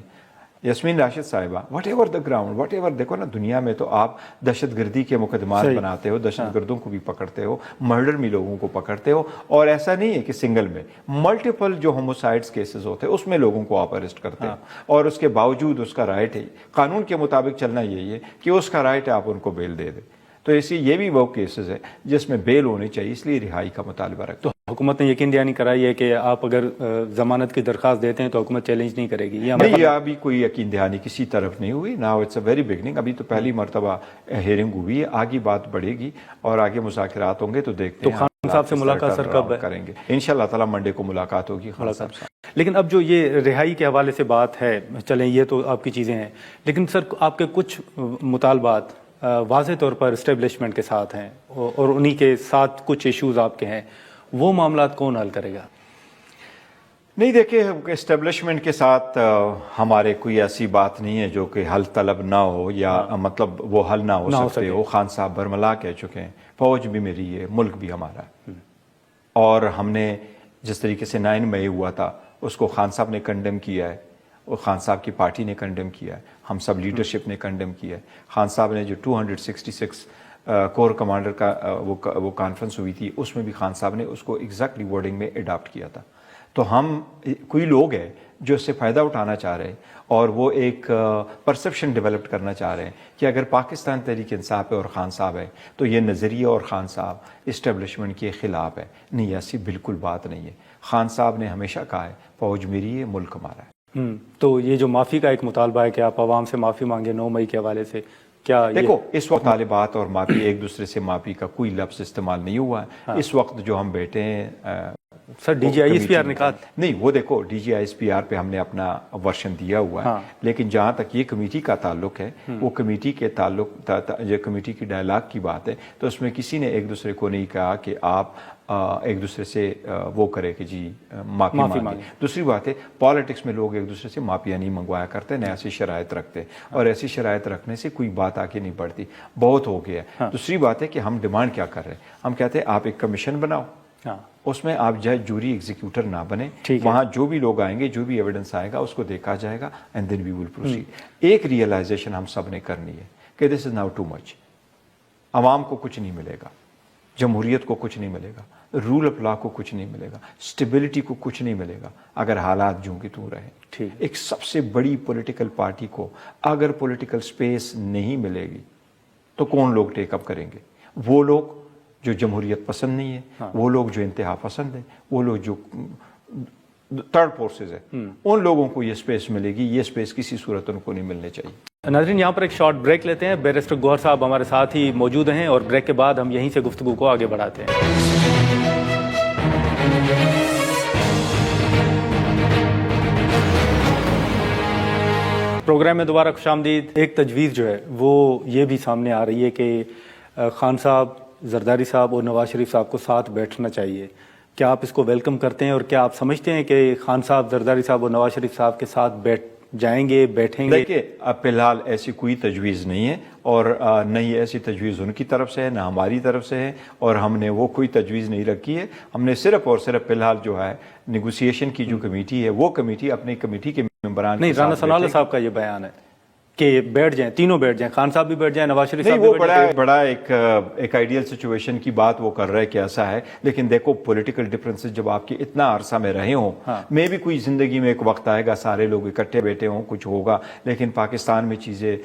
یاسمین راشد صاحبہ، what ever the ground, what ever, دیکھو نا دنیا میں تو آپ دہشت گردی کے مقدمات بناتے ہو، دہشت گردوں کو بھی پکڑتے ہو، مرڈر میں لوگوں کو پکڑتے ہو، اور ایسا نہیں ہے کہ سنگل میں، ملٹیپل جو ہوموسائڈس کیسز ہوتے ہیں اس میں لوگوں کو آپ اریسٹ کرتے ہو، اور اس کے باوجود اس کا رائٹ ہے، قانون کے مطابق چلنا یہی ہے کہ اس کا رائٹ ہے آپ ان کو بیل دے دیں۔ تو اسی یہ بھی وہ کیسز ہے جس میں بیل ہونی چاہیے، اس لیے رہائی کا مطالبہ رکھتے ہیں۔ تو حکومت نے یقین دہانی کرائی ہے کہ آپ اگر ضمانت کی درخواست دیتے ہیں تو حکومت چیلنج نہیں کرے گی؟ نہیں، ابھی کوئی یقین دہانی کسی طرف نہیں ہوئی، now it's a very beginning, ابھی تو پہلی مرتبہ ہیئرنگ ہوئی ہے، آگے بات بڑھے گی اور آگے مذاکرات ہوں گے تو دیکھتے ہیں۔ تو خان صاحب سے ملاقات سر کب کریں گے؟ انشاءاللہ تعالی منڈے کو ملاقات ہوگی خان صاحب سے۔ لیکن اب جو یہ رہائی کے حوالے سے بات ہے، چلیں یہ تو آپ کی چیزیں ہیں، لیکن سر آپ کے کچھ مطالبات واضح طور پر اسٹیبلشمنٹ کے ساتھ ہیں، اور انہی کے ساتھ کچھ ایشوز آپ کے ہیں، وہ معاملات کون حل کرے گا؟ نہیں دیکھیں اسٹیبلشمنٹ کے ساتھ ہمارے کوئی ایسی بات نہیں ہے جو کہ حل طلب نہ ہو یا مطلب وہ حل نہ ہو سکتے ہو. خان صاحب برملا کہہ چکے ہیں فوج بھی میری ہے، ملک بھی ہمارا ہے. اور ہم نے جس طریقے سے 9 مئی ہوا تھا اس کو خان صاحب نے کنڈیم کیا ہے، اور خان صاحب کی پارٹی نے کنڈیم کیا ہے، ہم سب لیڈرشپ نے کنڈیم کیا ہے. خان صاحب نے جو 266 کور کمانڈر کا وہ کانفرنس ہوئی تھی اس میں بھی خان صاحب نے اس کو ایگزیکٹلی ورڈنگ میں اڈاپٹ کیا تھا. تو ہم کوئی لوگ ہیں جو اس سے فائدہ اٹھانا چاہ رہے ہیں اور وہ ایک پرسپشن ڈیولپ کرنا چاہ رہے ہیں کہ اگر پاکستان تحریک انصاف ہے اور خان صاحب ہے تو یہ نظریہ اور خان صاحب اسٹیبلشمنٹ کے خلاف ہے. نہیں، ایسی بالکل بات نہیں ہے. خان صاحب نے ہمیشہ کہا ہے فوج میری ہے، ملک ہمارا ہے. تو یہ جو معافی کا ایک مطالبہ ہے کہ آپ عوام سے معافی مانگے 9 مئی کے حوالے سے، کیا دیکھو اس وقت طالبات اور معافی ایک دوسرے سے معافی کا کوئی لفظ استعمال نہیں ہوا ہے. اس وقت جو ہم بیٹھے ہیں sir D G I S P R نے کہا نہیں، وہ دیکھو D G I S P R پہ ہم نے اپنا ورشن دیا ہوا ہے. لیکن جہاں تک یہ کمیٹی کا تعلق ہے وہ کمیٹی کے تعلق جو کمیٹی کی ڈائلاگ کی بات ہے تو اس میں کسی نے ایک دوسرے کو نہیں کہا کہ آپ ایک دوسرے سے وہ کرے کہ جی معافی مانگیں. دوسری بات ہے پالیٹکس میں لوگ ایک دوسرے سے معافیاں نہیں منگوایا کرتے، نہ ایسی شرائط رکھتے، اور ایسی شرائط رکھنے سے کوئی بات آگے نہیں بڑھتی. بہت ہو گیا. دوسری بات ہے کہ ہم ڈیمانڈ کیا کر رہے ہیں، ہم کہتے ہیں آپ ایک کمیشن بناؤ، اس میں آپ جج جوری ایگزیکیوٹر نہ بنے. وہاں جو بھی لوگ آئیں گے، جو بھی ایویڈنس آئے گا اس کو دیکھا جائے گا and then we will proceed. ایک ریئلائزیشن ہم سب نے کرنی ہے کہ دس از ناؤ ٹو مچ. عوام کو کچھ نہیں ملے گا، جمہوریت کو کچھ نہیں ملے گا، رول آف لا کو کچھ نہیں ملے گا، اسٹیبلٹی کو کچھ نہیں ملے گا اگر حالات جوں کی توں رہے. ایک سب سے بڑی پولیٹیکل پارٹی کو اگر پولیٹیکل سپیس نہیں ملے گی تو کون لوگ ٹیک اپ کریں گے؟ وہ لوگ جو جمہوریت پسند نہیں ہے، وہ لوگ جو انتہا پسند ہیں، وہ لوگ جو تھرڈ فورسز ہیں، ان لوگوں کو یہ سپیس ملے گی. یہ سپیس کسی صورت ان کو نہیں ملنے چاہیے. ناظرین یہاں پر ایک شارٹ بریک لیتے ہیں. بیرسٹر گوہر صاحب ہمارے ساتھ ہی موجود ہیں اور بریک کے بعد ہم یہیں سے گفتگو کو آگے بڑھاتے ہیں. پروگرام میں دوبارہ خوش آمدید. ایک تجویز جو ہے وہ یہ بھی سامنے آ رہی ہے کہ خان صاحب، زرداری صاحب اور نواز شریف صاحب کو ساتھ بیٹھنا چاہیے. کیا آپ اس کو ویلکم کرتے ہیں اور کیا آپ سمجھتے ہیں کہ خان صاحب، زرداری صاحب اور نواز شریف صاحب کے ساتھ جائیں گے، بیٹھیں گے؟ دیکھیے اب فی الحال ایسی کوئی تجویز نہیں ہے اور نہ ہی ایسی تجویز ان کی طرف سے ہے نہ ہماری طرف سے ہے، اور ہم نے وہ کوئی تجویز نہیں رکھی ہے. ہم نے صرف اور صرف فی الحال جو ہے نیگوسیشن کی جو کمیٹی ہے وہ کمیٹی اپنی کمیٹی کے ممبران نہیں، رانا ثناء اللہ صاحب کا یہ بیان ہے کہ بیٹھ جائیں، تینوں بیٹھ جائیں، خان صاحب بھی بیٹھ جائیں، نواز شریف صاحب بھی بیٹھ جائیں. بڑا ایک آئیڈیل سچویشن کی بات وہ کر رہے کہ ایسا ہے. لیکن دیکھو پولیٹیکل ڈفرینسز جب آپ کے اتنا عرصہ میں رہے ہوں، میں بھی کوئی زندگی میں ایک وقت آئے گا سارے لوگ اکٹھے بیٹھے ہوں، کچھ ہوگا، لیکن پاکستان میں چیزیں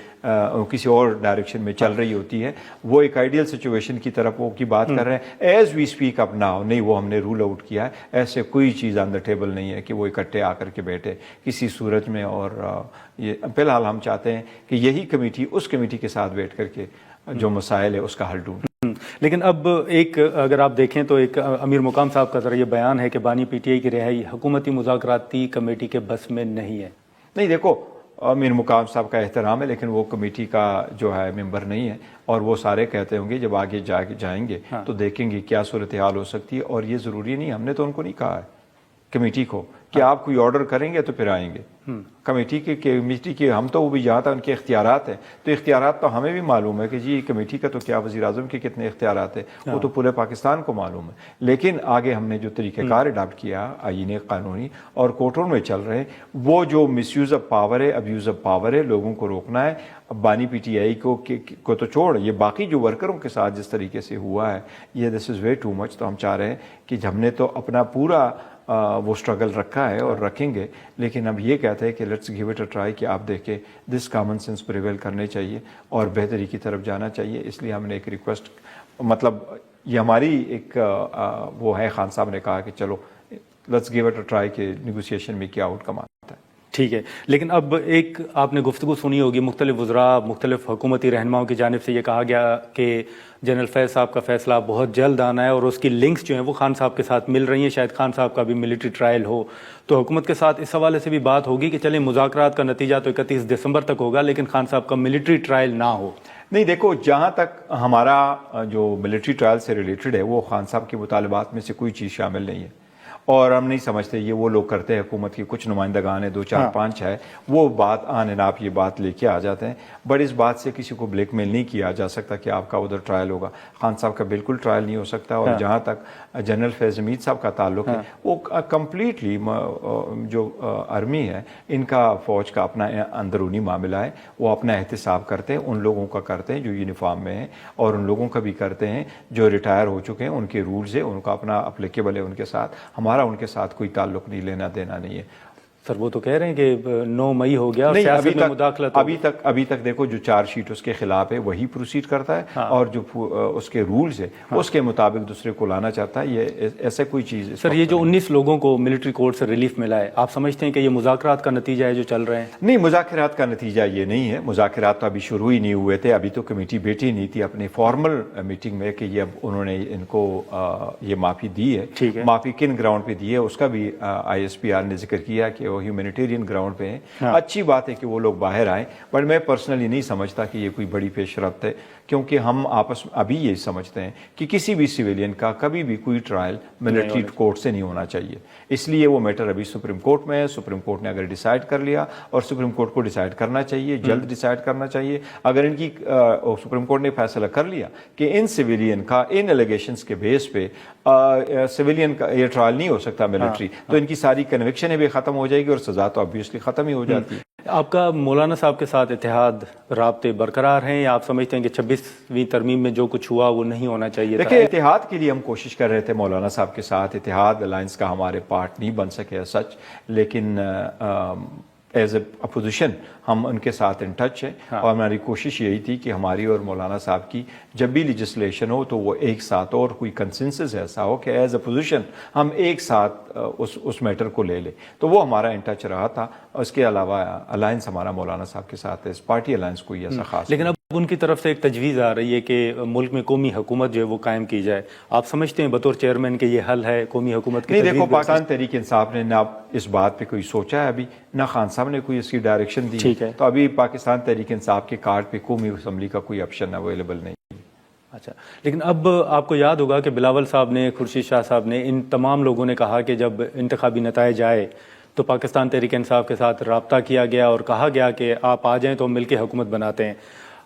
کسی اور ڈائریکشن میں چل رہی ہوتی ہے. وہ ایک آئیڈیل سچویشن کی طرف وہ کی بات کر رہے ہیں. As we speak up now نہیں، وہ ہم نے رول آؤٹ کیا ہے. ایسے کوئی چیز آن دا ٹیبل نہیں ہے کہ وہ اکٹھے آ کر کے بیٹھے کسی صورت میں. اور یہ فی الحال ہم چاہتے ہیں کہ یہی کمیٹی اس کمیٹی کے ساتھ بیٹھ کر کے جو مسائل ہے اس کا حل ڈھونڈے. لیکن اب ایک اگر آپ دیکھیں تو ایک امیر مقام صاحب کا ذرا یہ بیان ہے کہ بانی پی ٹی آئی کی رہائی حکومتی مذاکراتی کمیٹی کے بس میں نہیں ہے. نہیں دیکھو امیر مقام صاحب کا احترام ہے لیکن وہ کمیٹی کا جو ہے ممبر نہیں ہے، اور وہ سارے کہتے ہوں گے جب آگے جائیں گے تو دیکھیں گے کیا صورتحال ہو سکتی ہے. اور یہ ضروری نہیں، ہم نے تو ان کو نہیں کہا ہے کمیٹی کو کہ آپ کوئی آرڈر کریں گے تو پھر آئیں گے. کمیٹی کے ہم تو وہ بھی جہاں تک ان کے اختیارات ہیں تو اختیارات تو ہمیں بھی معلوم ہے کہ جی کمیٹی کا تو کیا وزیر اعظم کے کتنے اختیارات ہیں وہ تو پورے پاکستان کو معلوم ہے. لیکن آگے ہم نے جو طریقہ کار اڈاپٹ کیا آئین قانونی اور کورٹوں میں چل رہے وہ جو مس یوز آف پاور ہے، ابیوز آف پاور ہے، لوگوں کو روکنا ہے. بانی پی ٹی آئی کو تو چھوڑ، یہ باقی جو ورکروں کے ساتھ جس طریقے سے ہوا ہے یہ دس از وے ٹو مچ. تو ہم چاہ رہے ہیں کہ ہم نے تو اپنا پورا وہ سٹرگل رکھا ہے اور رکھیں گے، لیکن اب یہ کہتے ہیں کہ let's give it a try کہ آپ دیکھیں دس کامن سینس پریویل کرنے چاہیے اور بہتری کی طرف جانا چاہیے. اس لیے ہم نے ایک ریکویسٹ، مطلب یہ ہماری ایک وہ ہے، خان صاحب نے کہا کہ چلو let's give it a try کہ نیگوسیشن میں کیا آؤٹ کم آتا ہے. ٹھیک ہے. لیکن اب ایک آپ نے گفتگو سنی ہوگی مختلف وزراء، مختلف حکومتی رہنماؤں کی جانب سے یہ کہا گیا کہ جنرل فیض صاحب کا فیصلہ بہت جلد آنا ہے اور اس کی لنکس جو ہیں وہ خان صاحب کے ساتھ مل رہی ہیں، شاید خان صاحب کا بھی ملٹری ٹرائل ہو. تو حکومت کے ساتھ اس حوالے سے بھی بات ہوگی کہ چلیں مذاکرات کا نتیجہ تو 31 دسمبر تک ہوگا لیکن خان صاحب کا ملٹری ٹرائل نہ ہو. نہیں دیکھو جہاں تک ہمارا جو ملٹری ٹرائل سے ریلیٹڈ ہے وہ خان صاحب کے مطالبات میں سے کوئی چیز شامل نہیں ہے. اور ہم نہیں سمجھتے یہ وہ لوگ کرتے ہیں، حکومت کے کچھ نمائندگان ہیں، 2 4 5 ہے، وہ بات آن آپ یہ بات لے کے آ جاتے ہیں، بٹ اس بات سے کسی کو بلیک میل نہیں کیا جا سکتا کہ آپ کا ادھر ٹرائل ہوگا۔ خان صاحب کا بالکل ٹرائل نہیں ہو سکتا، اور جہاں تک جنرل فیض حمید صاحب کا تعلق ہے، وہ کمپلیٹلی جو آرمی ہے ان کا، فوج کا اپنا اندرونی معاملہ ہے، وہ اپنا احتساب کرتے ہیں، ان لوگوں کا کرتے ہیں جو یونیفارم میں ہیں، اور ان لوگوں کا بھی کرتے ہیں جو ریٹائر ہو چکے ہیں، ان کے رولز ہیں، ان کا اپنا اپلیکیبل ہے ان کے ساتھ، ہمارا ان کے ساتھ کوئی تعلق نہیں، لینا دینا نہیں ہے۔ سر وہ تو کہہ رہے ہیں کہ 9 مئی ہو گیا اور نہیں، سیاست میں مداخلت ابھی تک دیکھو جو چارج شیٹ اس کے خلاف ہے وہی پروسیڈ کرتا ہے، اور جو اس کے رولز ہے اس کے مطابق دوسرے کو لانا چاہتا ہے، یہ ایسا کوئی چیز۔ سر یہ جو 19 لوگوں کو ملٹری کورٹ سے ریلیف ملا ہے، آپ سمجھتے ہیں کہ یہ مذاکرات کا نتیجہ ہے جو چل رہے ہیں؟ نہیں، مذاکرات کا نتیجہ یہ نہیں ہے، مذاکرات تو ابھی شروع ہی نہیں ہوئے تھے، ابھی تو کمیٹی بیٹھی نہیں تھی اپنی فارمل میٹنگ میں کہ یہ اب انہوں نے ان کو یہ معافی دی ہے۔ معافی کن گراؤنڈ پہ دی ہے اس کا بھی ISPR نے ذکر کیا کہ وہ ہیومینیٹیرین گراؤنڈ پہ ہیں۔ اچھی بات ہے کہ وہ لوگ باہر آئیں، بٹ میں پرسنلی نہیں سمجھتا کہ یہ کوئی بڑی پیش رفت ہے، کیونکہ ہم آپس میں ابھی یہی سمجھتے ہیں کہ کسی بھی سویلین کا کبھی بھی کوئی ٹرائل ملٹری کورٹ سے نہیں ہونا چاہیے، اس لیے وہ میٹر ابھی سپریم کورٹ میں ہے۔ سپریم کورٹ نے اگر ڈیسائیڈ کر لیا، اور سپریم کورٹ کو ڈیسائیڈ کرنا چاہیے، جلد ڈیسائیڈ کرنا چاہیے، اگر ان کی سپریم کورٹ نے فیصلہ کر لیا کہ ان سویلین کا ان ایلیگیشنز کے بیس پہ سویلین کا یہ ٹرائل نہیں ہو سکتا ملٹری، تو ان کی ساری کنوکشنیں بھی ختم ہو جائے گی، اور سزا تو obviously ختم ہی ہو جاتی ہے۔ آپ کا مولانا صاحب کے ساتھ اتحاد رابطے برقرار ہیں، یا آپ سمجھتے ہیں کہ 26ویں ترمیم میں جو کچھ ہوا وہ نہیں ہونا چاہیے تھا؟ دیکھیں، اتحاد کے لیے ہم کوشش کر رہے تھے مولانا صاحب کے ساتھ، اتحاد الائنس کا ہمارے پارٹ نہیں بن سکے سچ، لیکن ایز اے اپوزیشن ہم ان کے ساتھ ان ٹچ ہیں، اور ہماری کوشش یہی تھی کہ ہماری اور مولانا صاحب کی جب بھی لیجسلیشن ہو تو وہ ایک ساتھ، اور کوئی کنسنسس ایسا ہو کہ ایز اپوزیشن ہم ایک ساتھ اس میٹر کو لے لیں، تو وہ ہمارا ان ٹچ رہا تھا۔ اس کے علاوہ الائنس ہمارا مولانا صاحب کے ساتھ ہے، اس پارٹی الائنس کوئی ایسا خاص۔ لیکن اب ان کی طرف سے ایک تجویز آ رہی ہے کہ ملک میں قومی حکومت جو ہے وہ قائم کی جائے، آپ سمجھتے ہیں بطور چیئرمین کہ یہ حل ہے قومی حکومت کی؟ نہیں، دیکھو، پاکستان تحریک انصاف نے نہ اس بات پہ کوئی سوچا ہے ابھی، نہ خان صاحب نے کوئی اس کی ڈائریکشن دی ہے، تو ابھی پاکستان تحریک انصاف کے کارڈ پہ قومی اسمبلی کا کوئی آپشن اویلیبل نہیں۔ اچھا، لیکن اب آپ کو یاد ہوگا کہ بلاول صاحب نے، خورشید شاہ صاحب نے، ان تمام لوگوں نے کہا کہ جب انتخابی نتائج آئے تو پاکستان تحریک انصاف کے ساتھ رابطہ کیا گیا اور کہا گیا کہ آپ آ جائیں تو ہم مل کے حکومت بناتے ہیں۔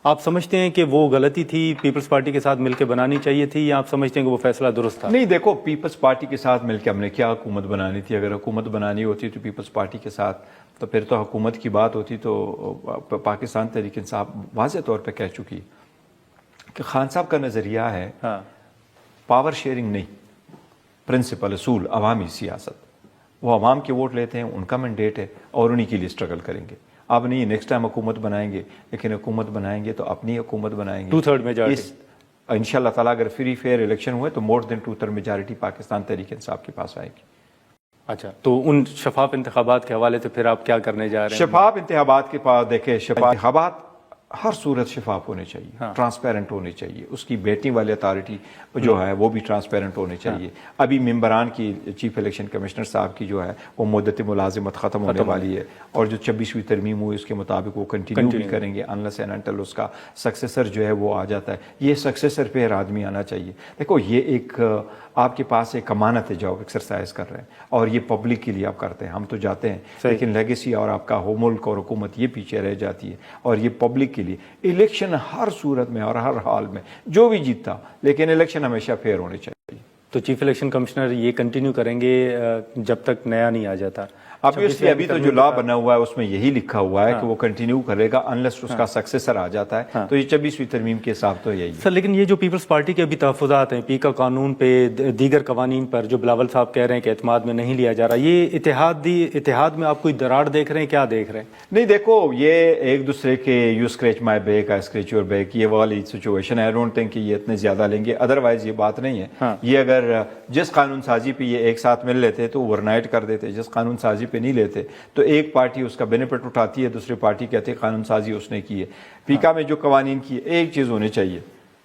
آپ سمجھتے ہیں کہ وہ غلطی تھی، پیپلز پارٹی کے ساتھ مل کے بنانی چاہیے تھی، یا آپ سمجھتے ہیں کہ وہ فیصلہ درست تھا؟ نہیں، دیکھو، پیپلز پارٹی کے ساتھ مل کے ہم نے کیا حکومت بنانی تھی؟ اگر حکومت بنانی ہوتی تو پیپلز پارٹی کے ساتھ، تو پھر تو حکومت کی بات ہوتی، تو پاکستان تحریک انصاف واضح طور پہ کہہ چکی کہ خان صاحب کا نظریہ ہے پاور شیئرنگ نہیں، پرنسپل، اصول، عوامی سیاست، وہ عوام کے ووٹ لیتے ہیں، ان کا مینڈیٹ ہے، اور انہی کے لیے اسٹرگل کریں گے۔ اب نہیں نیکسٹ ٹائم حکومت بنائیں گے، لیکن حکومت بنائیں گے تو اپنی حکومت بنائیں گے 2/3 میجارٹی، انشاءاللہ تعالیٰ اگر فری فیئر الیکشن ہوئے تو مور دین 2/3 میجارٹی پاکستان تحریک انصاف کے پاس آئے گی۔ اچھا، تو ان شفاف انتخابات کے حوالے سے پھر آپ کیا کرنے جا رہے ہیں؟ شفاف انتخابات کے پاس دیکھیں، شفاف انتخابات ہر صورت شفاف ہونے چاہیے، ٹرانسپیرنٹ ہونے چاہیے، اس کی بیٹنگ والی اتھارٹی جو ہے وہ بھی ٹرانسپیرنٹ ہونے چاہیے۔ ابھی ممبران کی، چیف الیکشن کمشنر صاحب کی جو ہے وہ مدت ملازمت ختم ہونے والی ہے، اور جو 26ویں ترمیم ہوئی اس کے مطابق وہ کنٹینیو بھی کریں گے انلیس اینڈ انٹل اس کا سکسیسر جو ہے وہ آ جاتا ہے۔ یہ سکسیسر پہ ہر آدمی آنا چاہیے۔ دیکھو، یہ ایک آپ کے پاس ایک امانت ہے جو آپ ایکسرسائز کر رہے ہیں، اور یہ پبلک کے لیے آپ کرتے ہیں، ہم تو جاتے ہیں، لیکن لیگیسی اور آپ کا ہو ملک اور حکومت یہ پیچھے رہ جاتی ہے، اور یہ پبلک کے لیے الیکشن ہر صورت میں اور ہر حال میں جو بھی جیتتا، لیکن الیکشن ہمیشہ فیئر ہونے چاہیے۔ تو چیف الیکشن کمشنر یہ کنٹینیو کریں گے جب تک نیا نہیں آ جاتا؟ obviously ابھی تو جو لا بنا ہوا ہے اس میں یہی لکھا ہوا ہے کہ وہ کنٹینیو کرے گا انلیس اس کا سکسیسر آ جاتا ہے، تو یہ 26ویں ترمیم کے حساب تو یہی ہے۔ سر، لیکن یہ جو پیپلز پارٹی کے ابھی تحفظات ہیں، پی کا قانون پہ، دیگر قوانین پر، جو بلاول صاحب کہہ رہے ہیں کہ اعتماد میں نہیں لیا جا رہا، یہ اتحاد میں آپ کوئی دراڑ دیکھ رہے ہیں؟ کیا دیکھ رہے ہیں؟ نہیں، دیکھو، یہ ایک دوسرے کے you scratch my back, I scratch your back, یہ والی سچویشن ہے۔ آئی ڈونٹ تھنک کہ یہ اتنے زیادہ لیں گے، ادروائز یہ بات نہیں ہے۔ یہ اگر جس قانون سازی پہ یہ ایک ساتھ مل لیتے تو اوور نائٹ کر دیتے، جس قانون سازی پہ نہیں لیتے تو ایک پارٹی اس کا بینیفٹ اٹھاتی ہے، دوسری پارٹی کہتے ہیں قانون سازی اس نے کی ہے۔ پیکا میں جو قوانین کی، ایک چیز ہونی چاہیے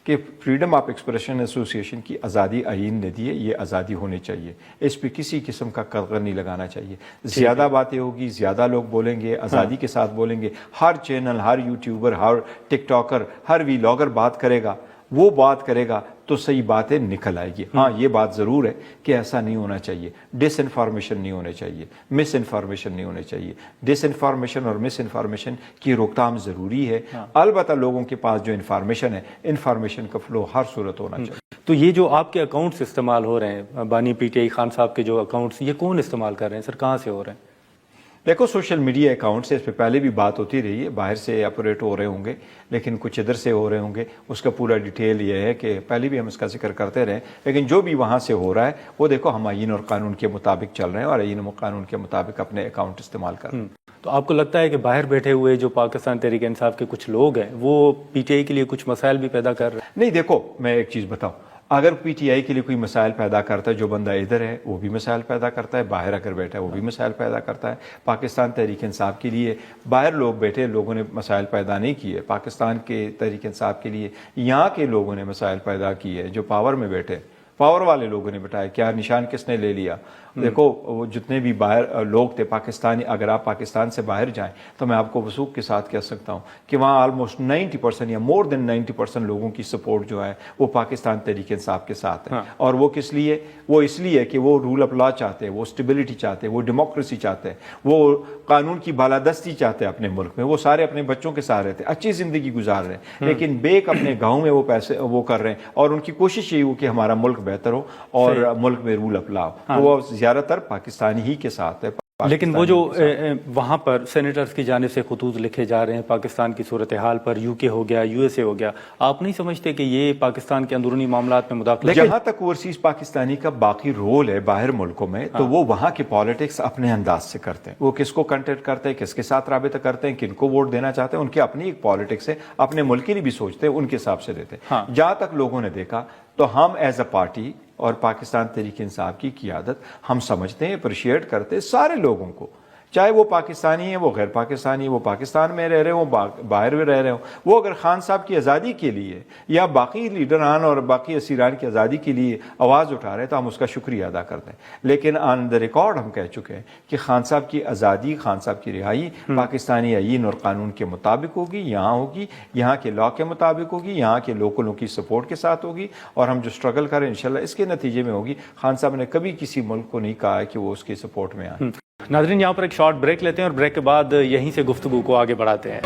کہ فریڈم آف ایکسپریشن ایسوسی ایشن کی آزادی آئین نے دی ہے، یہ آزادی ہونی چاہیے، اس پہ کسی قسم کا قدغن نہیں لگانا چاہیے۔ زیادہ باتیں ہوگی، زیادہ لوگ بولیں گے، آزادی کے ساتھ بولیں گے، ہر چینل، ہر یوٹیوبر، ہر ٹک ٹاکر، ہر ویلاگر بات کرے گا، وہ بات کرے گا تو صحیح باتیں نکل آئے گی. ہاں یہ بات ضرور ہے کہ ایسا نہیں ہونا چاہیے, ڈس انفارمیشن نہیں ہونے چاہیے, مس انفارمیشن نہیں ہونے چاہیے. ڈس انفارمیشن اور مس انفارمیشن کی روک تھام ضروری ہے. البتہ لوگوں کے پاس جو انفارمیشن ہے, انفارمیشن کا فلو ہر صورت ہونا چاہیے. تو یہ جو آپ کے اکاؤنٹس استعمال ہو رہے ہیں, بانی پی ٹی آئی خان صاحب کے جو اکاؤنٹس, یہ کون استعمال کر رہے ہیں سر, کہاں سے ہو رہے ہیں؟ دیکھو سوشل میڈیا اکاؤنٹ سے اس پہ پہلے بھی بات ہوتی رہی ہے, باہر سے آپریٹ ہو رہے ہوں گے لیکن کچھ ادھر سے ہو رہے ہوں گے. اس کا پورا ڈیٹیل یہ ہے کہ پہلے بھی ہم اس کا ذکر کرتے رہے, لیکن جو بھی وہاں سے ہو رہا ہے وہ دیکھو ہم آئین اور قانون کے مطابق چل رہے ہیں اور آئین اور قانون کے مطابق اپنے اکاؤنٹ استعمال کر رہے ہیں. تو آپ کو لگتا ہے کہ باہر بیٹھے ہوئے جو پاکستان تحریک انصاف کے کچھ لوگ ہیں وہ پی ٹی آئی کے لیے کچھ مسائل بھی پیدا کر رہے ہیں؟ نہیں, دیکھو میں ایک چیز بتاؤں, اگر پی ٹی آئی کے لیے کوئی مسائل پیدا کرتا ہے, جو بندہ ادھر ہے وہ بھی مسائل پیدا کرتا ہے, باہر اگر بیٹھا ہے وہ بھی مسائل پیدا کرتا ہے. پاکستان تحریک انصاف کے لیے باہر لوگ بیٹھے, لوگوں نے مسائل پیدا نہیں کیے. پاکستان کے تحریک انصاف کے لیے یہاں کے لوگوں نے مسائل پیدا کیے, جو پاور میں بیٹھے, پاور والے لوگوں نے بتایا. کیا نشان کس نے لے لیا؟ دیکھو وہ جتنے بھی باہر لوگ تھے پاکستانی, اگر آپ پاکستان سے باہر جائیں تو میں آپ کو وثوق کے ساتھ کہہ سکتا ہوں کہ وہاں آلموسٹ 90% یا مور دین 90% لوگوں کی سپورٹ جو ہے وہ پاکستان تحریک انصاف کے ساتھ ہے. اور وہ کس لیے؟ وہ اس لیے کہ وہ رول آف لا چاہتے ہیں, وہ اسٹیبلٹی چاہتے ہیں, وہ ڈیموکریسی چاہتے ہیں, وہ قانون کی بالادستی چاہتے ہیں اپنے ملک میں. وہ سارے اپنے بچوں کے ساتھ رہتے ہیں, اچھی زندگی گزار رہے ہیں, لیکن بیک اپنے گاؤں میں وہ پیسے وہ کر رہے ہیں اور ان کی کوشش یہی ہو کہ ہمارا ملک بہتر ہو اور ملک میں رول آف لا ہو. تو وہ زیادہ تر پاکستانی ہی کے ساتھ ہے. لیکن وہ جو وہاں پر سینیٹرز کی جانب سے خطوط لکھے جا رہے ہیں پاکستان کی صورتحال پر, یو کے ہو گیا, یو ایس اے ہو گیا, آپ نہیں سمجھتے کہ یہ پاکستان کے اندرونی معاملات میں مداخلت؟ جہاں تک اوورسیز پاکستانی کا باقی رول ہے باہر ملکوں میں, تو وہ وہاں کی پالیٹکس اپنے انداز سے کرتے ہیں. وہ کس کو کنٹیکٹ کرتے ہیں, کس کے ساتھ رابطہ کرتے ہیں, کن کو ووٹ دینا چاہتے ہیں, ان کی اپنی ایک پالیٹکس ہے, اپنے ملک کے لیے بھی سوچتے ہیں, ان کے حساب سے دیتے ہیں. جہاں تک لوگوں نے دیکھا تو ہم ایز اے پارٹی اور پاکستان تحریک انصاف کی قیادت ہم سمجھتے ہیں, اپریشیٹ کرتے ہیں سارے لوگوں کو, چاہے وہ پاکستانی ہیں, وہ غیر پاکستانی ہیں, وہ پاکستان میں رہ رہے ہوں, باہر میں رہ رہے ہوں. وہ اگر خان صاحب کی آزادی کے لیے یا باقی لیڈران اور باقی اسیران کی آزادی کے لیے آواز اٹھا رہے ہیں تو ہم اس کا شکریہ ادا کرتے ہیں. لیکن آن دا ریکارڈ ہم کہہ چکے ہیں کہ خان صاحب کی آزادی, خان صاحب کی رہائی پاکستانی آئین اور قانون کے مطابق ہوگی, یہاں ہوگی, یہاں کے لا کے مطابق ہوگی, یہاں کے لوکلوں کی سپورٹ کے ساتھ ہوگی, اور ہم جو اسٹرگل کریں انشاءاللہ اس کے نتیجے میں ہوگی. خان صاحب نے کبھی کسی ملک کو نہیں کہا ہے کہ وہ اس کی سپورٹ میں آئے. ناظرین یہاں پر ایک شارٹ بریک لیتے ہیں اور بریک کے بعد یہیں سے گفتگو کو آگے بڑھاتے ہیں.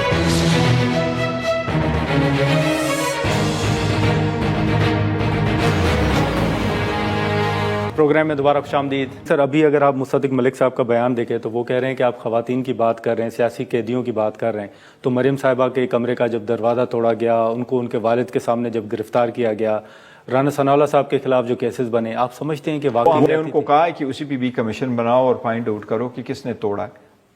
پروگرام میں دوبارہ خوش آمدید. سر ابھی اگر آپ مصدق ملک صاحب کا بیان دیکھیں تو وہ کہہ رہے ہیں کہ آپ خواتین کی بات کر رہے ہیں, سیاسی قیدیوں کی بات کر رہے ہیں, تو مریم صاحبہ کے کمرے کا جب دروازہ توڑا گیا, ان کو ان کے والد کے سامنے جب گرفتار کیا گیا, رانا ثناء اللہ صاحب کے خلاف جو کیسز بنے, آپ سمجھتے ہیں کہ واقعی ہم نے ان کو کہا ہے کہ اسی پہ بھی کمیشن بناؤ اور فائنڈ آؤٹ کرو کہ کس نے توڑا ہے.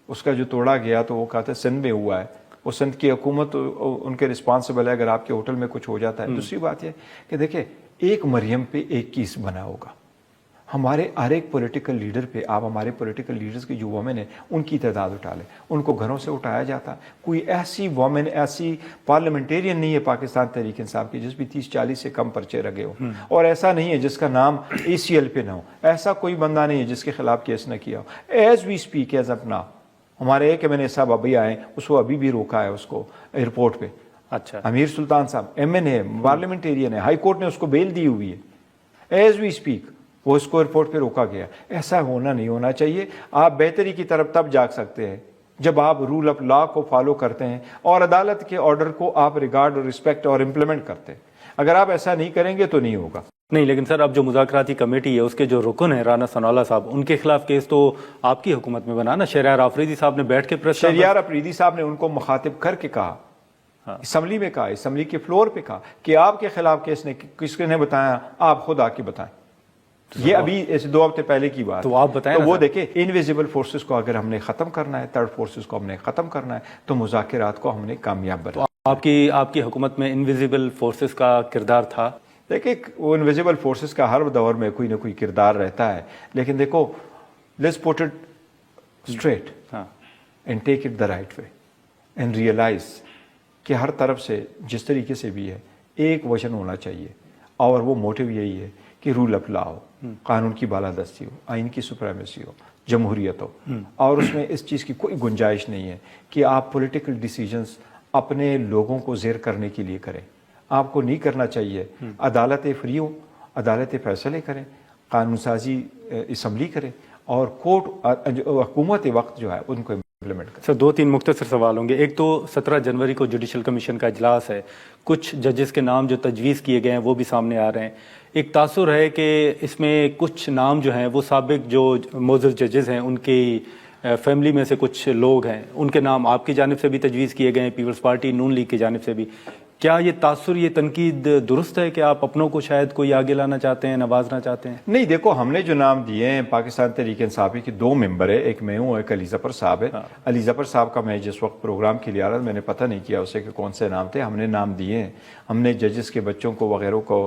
اس کا جو توڑا گیا تو وہ کہتے ہیں سندھ میں ہوا ہے, وہ سندھ کی حکومت ان کے رسپانسبل ہے اگر آپ کے ہوٹل میں کچھ ہو جاتا ہے. دوسری بات یہ کہ دیکھیں ایک مریم پہ ایک کیس بنا ہوگا, ہمارے ہر ایک پولیٹیکل لیڈر پہ, آپ ہمارے پولیٹیکل لیڈرز کی جو وومن ہیں ان کی تعداد اٹھا لیں, ان کو گھروں سے اٹھایا جاتا. کوئی ایسی وومن, ایسی پارلیمنٹیرین نہیں ہے پاکستان تحریک انصاف کی جس بھی 30-40 سے کم پرچے لگے ہو, اور ایسا نہیں ہے جس کا نام ACL پہ نہ ہو. ایسا کوئی بندہ نہیں ہے جس کے خلاف کیس نہ کیا ہو. As we speak, as up now, ہمارے ایک MNA صاحب ابھی آئے, اس کو ابھی بھی روکا ہے اس کو ایئرپورٹ پہ. اچھا, امیر سلطان صاحب MNA پارلیمنٹیرین ہے, ہائی کورٹ نے اس کو بیل دی ہوئی ہے. ایز وی اسپیک وہ اس کو ایئرپورٹ پہ روکا گیا. ایسا ہونا نہیں ہونا چاہیے. آپ بہتری کی طرف تب جاگ سکتے ہیں جب آپ رول آف لا کو فالو کرتے ہیں اور عدالت کے آرڈر کو آپ ریگارڈ اور رسپیکٹ اور امپلیمنٹ کرتے ہیں. اگر آپ ایسا نہیں کریں گے تو نہیں ہوگا. نہیں, لیکن سر اب جو مذاکراتی کمیٹی ہے اس کے جو رکن ہیں رانا ثناء اللہ صاحب, ان کے خلاف کیس تو آپ کی حکومت میں بنا نا. شہریار آفریدی صاحب نے بیٹھ کے شہریار آفریدی صاحب نے ان کو مخاطب کر کے کہا, اسمبلی میں کہا, اسمبلی کے فلور پہ کہا کہ آپ کے خلاف کیس نے کس نے بتایا, آپ خود آ کے بتائیں. یہ ابھی ایسے 2 ہفتے پہلے کی بات. تو آپ بتائیں. تو وہ دیکھیں انویزیبل فورسز کو اگر ہم نے ختم کرنا ہے, تھرڈ فورسز کو ہم نے ختم کرنا ہے, تو مذاکرات کو ہم نے کامیاب بنانا. آپ کی حکومت میں انویزیبل فورسز کا کردار تھا؟ دیکھیں وہ انویزیبل فورسز کا ہر دور میں کوئی نہ کوئی کردار رہتا ہے, لیکن دیکھو let's put it straight and take it the right way and realize کہ ہر طرف سے جس طریقے سے بھی ہے ایک وژن ہونا چاہیے, اور وہ موٹیو یہی ہے کہ رول آف لا ہو, قانون کی بالادستی ہو, آئین کی سپریمیسی ہو, جمہوریت ہو. اور اس میں اس چیز کی کوئی گنجائش نہیں ہے کہ آپ پولیٹیکل ڈیسیجنز اپنے لوگوں کو زیر کرنے کے لیے کریں. آپ کو نہیں کرنا چاہیے. عدالتیں فری ہوں, عدالتیں فیصلے کریں, قانون سازی اسمبلی کریں, اور کورٹ حکومت وقت جو ہے ان کو امپلیمنٹ کریں. سر 2-3 مختصر سوال ہوں گے. ایک تو 17 جنوری کو جوڈیشل کمیشن کا اجلاس ہے, کچھ ججز کے نام جو تجویز کیے گئے ہیں وہ بھی سامنے آ رہے ہیں. ایک تاثر ہے کہ اس میں کچھ نام جو ہیں وہ سابق جو معزز ججز ہیں ان کی فیملی میں سے کچھ لوگ ہیں, ان کے نام آپ کی جانب سے بھی تجویز کیے گئے ہیں, پیپلز پارٹی نون لیگ کی جانب سے بھی. کیا یہ تاثر, یہ تنقید درست ہے کہ آپ اپنوں کو شاید کوئی آگے لانا چاہتے ہیں, نوازنا چاہتے ہیں؟ نہیں, دیکھو ہم نے جو نام دیے ہیں پاکستان تحریک انصافی کے 2 ممبر ہیں, ایک میں ہوں, ایک علی ظفر صاحب ہے. علی ظفر صاحب کا میں جس وقت پروگرام کے لیے آ رہا تھا میں نے پتہ نہیں کیا اسے کہ کون سے نام تھے. ہم نے نام دیے ہیں, ہم نے ججز کے بچوں کو وغیرہ کو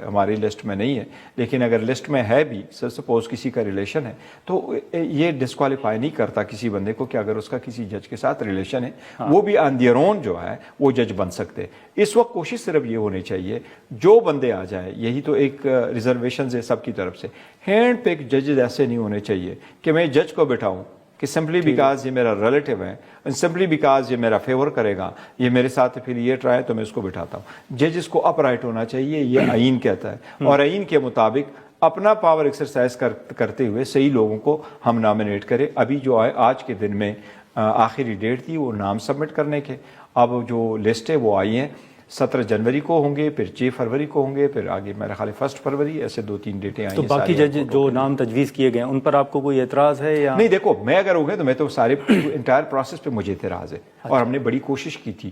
ہماری لسٹ میں نہیں ہے, لیکن اگر لسٹ میں ہے بھی, سپوز کسی کا ریلیشن ہے, تو یہ ڈسکوالیفائی نہیں کرتا کسی بندے کو کہ اگر اس کا کسی جج کے ساتھ ریلیشن ہے وہ بھی آن دیئر اون جو ہے وہ جج بن سکتے. اس وقت کوشش صرف یہ ہونی چاہیے جو بندے آ جائیں, یہی تو ایک ریزرویشنز ہے سب کی طرف سے, ہینڈ پک ججز ایسے نہیں ہونے چاہیے کہ میں جج کو بٹھاؤں کہ سمپلی بیکاز یہ میرا ریلیٹیو ہے, سمپلی بیکاز یہ میرا فیور کرے گا, یہ میرے ساتھ افیلیٹ رہا ہے تو میں اس کو بٹھاتا ہوں. ججز کو اپ رائٹ ہونا چاہیے, یہ آئین کہتا ہے, اور آئین کے مطابق اپنا پاور ایکسرسائز کرتے ہوئے صحیح لوگوں کو ہم نامنیٹ کریں. ابھی جو آج کے دن میں آخری ڈیٹ تھی وہ نام سبمٹ کرنے کے, اب جو لسٹ ہے وہ آئی ہیں, 17 جنوری کو ہوں گے, پھر 6 فروری کو ہوں گے, پھر آگے میرا خیال 1 فروری, ایسے 2-3 ڈیٹیں آئی تو ہیں. باقی جج جو نام تجویز کیے گئے ہیں ان پر آپ کو کوئی اعتراض ہے یا نہیں؟ دیکھو میں اگر ہو گئے تو میں تو سارے انٹائر پروسیس پہ مجھے اعتراض ہے, اور ہم نے بڑی کوشش کی تھی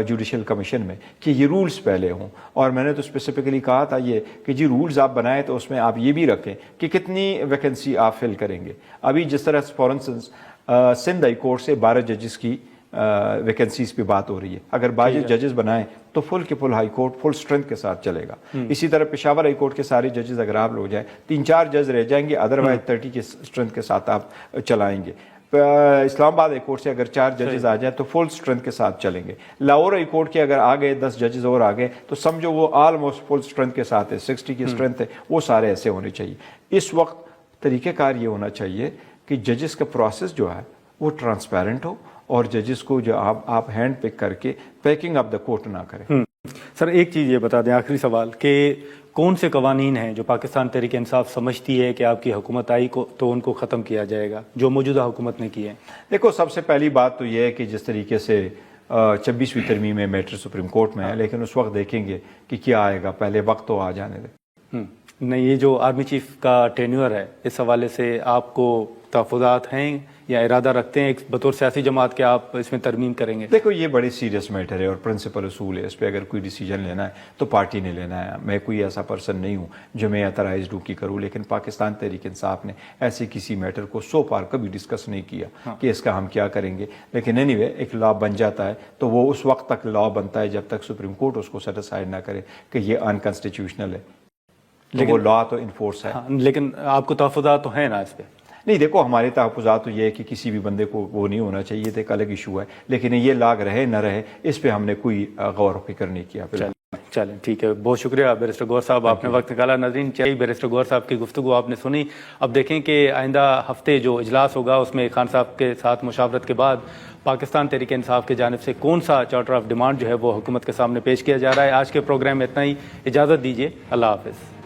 جوڈیشل کمیشن میں کہ یہ رولز پہلے ہوں, اور میں نے تو اسپیسیفکلی کہا تھا یہ کہ جی رولز آپ بنائیں تو اس میں آپ یہ بھی رکھیں کہ کتنی ویکنسی آپ فل کریں گے. ابھی جس طرح for instance Sindh high court سے 12 ججز کی ویکنسیز پہ بات ہو رہی ہے, اگر 22 ججز بنائیں تو فل کے فل ہائی کورٹ فل اسٹرینتھ کے ساتھ چلے گا. اسی طرح پشاور ہائی کورٹ کے سارے ججز اگر آپ لو جائیں 3-4 جج رہ جائیں گے, ادروائز 30 کے اسٹرینتھ کے ساتھ آپ چلائیں گے. اسلام آباد ہائی کورٹ سے اگر 4 ججز آ جائیں تو فل اسٹرینتھ کے ساتھ چلیں گے. لاہور ہائی کورٹ کے اگر آ گئے 10 ججز اور آ گئے تو سمجھو وہ آلموسٹ فل اسٹرینتھ کے ساتھ ہے, 60 کی اسٹرینتھ ہے, وہ سارے ایسے ہونے چاہیے. اس وقت طریقہ کار یہ ہونا چاہیے کہ ججز کا پروسیس جو ہے وہ ٹرانسپیرنٹ ہو, اور ججز کو جو آپ ہینڈ پک کر کے پیکنگ اپ دا کورٹ نہ کریں. سر ایک چیز یہ بتا دیں, آخری سوال, کہ کون سے قوانین ہیں جو پاکستان تحریک انصاف سمجھتی ہے کہ آپ کی حکومت آئی کو تو ان کو ختم کیا جائے گا جو موجودہ حکومت نے کیے ہیں؟ دیکھو سب سے پہلی بات تو یہ ہے کہ جس طریقے سے 26ویں ترمیم میں میٹر سپریم کورٹ میں ہے, لیکن اس وقت دیکھیں گے کہ کیا آئے گا, پہلے وقت تو آ جانے دیں. نہیں, یہ جو آرمی چیف کا ٹینیور ہے اس حوالے سے آپ کو تحفظات ہیں یا ارادہ رکھتے ہیں بطور سیاسی جماعت کہ آپ اس میں ترمیم کریں گے؟ دیکھو یہ بڑی سیریس میٹر ہے اور پرنسپل اصول ہے, اس پہ اگر کوئی ڈیسیجن لینا ہے تو پارٹی نے لینا ہے. میں کوئی ایسا پرسن نہیں ہوں جو میں اترائزڈ کی کروں, لیکن پاکستان تحریک انصاف نے ایسے کسی میٹر کو سو فار کبھی ڈسکس نہیں کیا کہ اس کا ہم کیا کریں گے. لیکن اینی وے ایک لا بن جاتا ہے تو وہ اس وقت تک لا بنتا ہے جب تک سپریم کورٹ اس کو سیٹسفائڈ نہ کرے کہ یہ انکانسٹیٹیوشنل ہے, لیکن وہ لا تو انفورس ہے. لیکن آپ کو تحفظات تو ہیں نا اس پہ؟ نہیں, دیکھو ہمارے تحفظات تو یہ ہے کہ کسی بھی بندے کو وہ نہیں ہونا چاہیے, تو ایک الگ ایشو ہے, لیکن یہ لاگ رہے نہ رہے اس پہ ہم نے کوئی غور و فکر نہیں کیا. چلیں ٹھیک ہے, بہت شکریہ بیرسٹر گوہر صاحب, آپ نے وقت نکالا. ناظرین چاہیے بیرسٹر گوہر صاحب کی گفتگو آپ نے سنی. اب دیکھیں کہ آئندہ ہفتے جو اجلاس ہوگا اس میں خان صاحب کے ساتھ مشاورت کے بعد پاکستان تحریک انصاف کی جانب سے کون سا چارٹر آف ڈیمانڈ جو ہے وہ حکومت کے سامنے پیش کیا جا رہا ہے. آج کے پروگرام میں اتنا ہی, اجازت دیجیے, اللہ حافظ.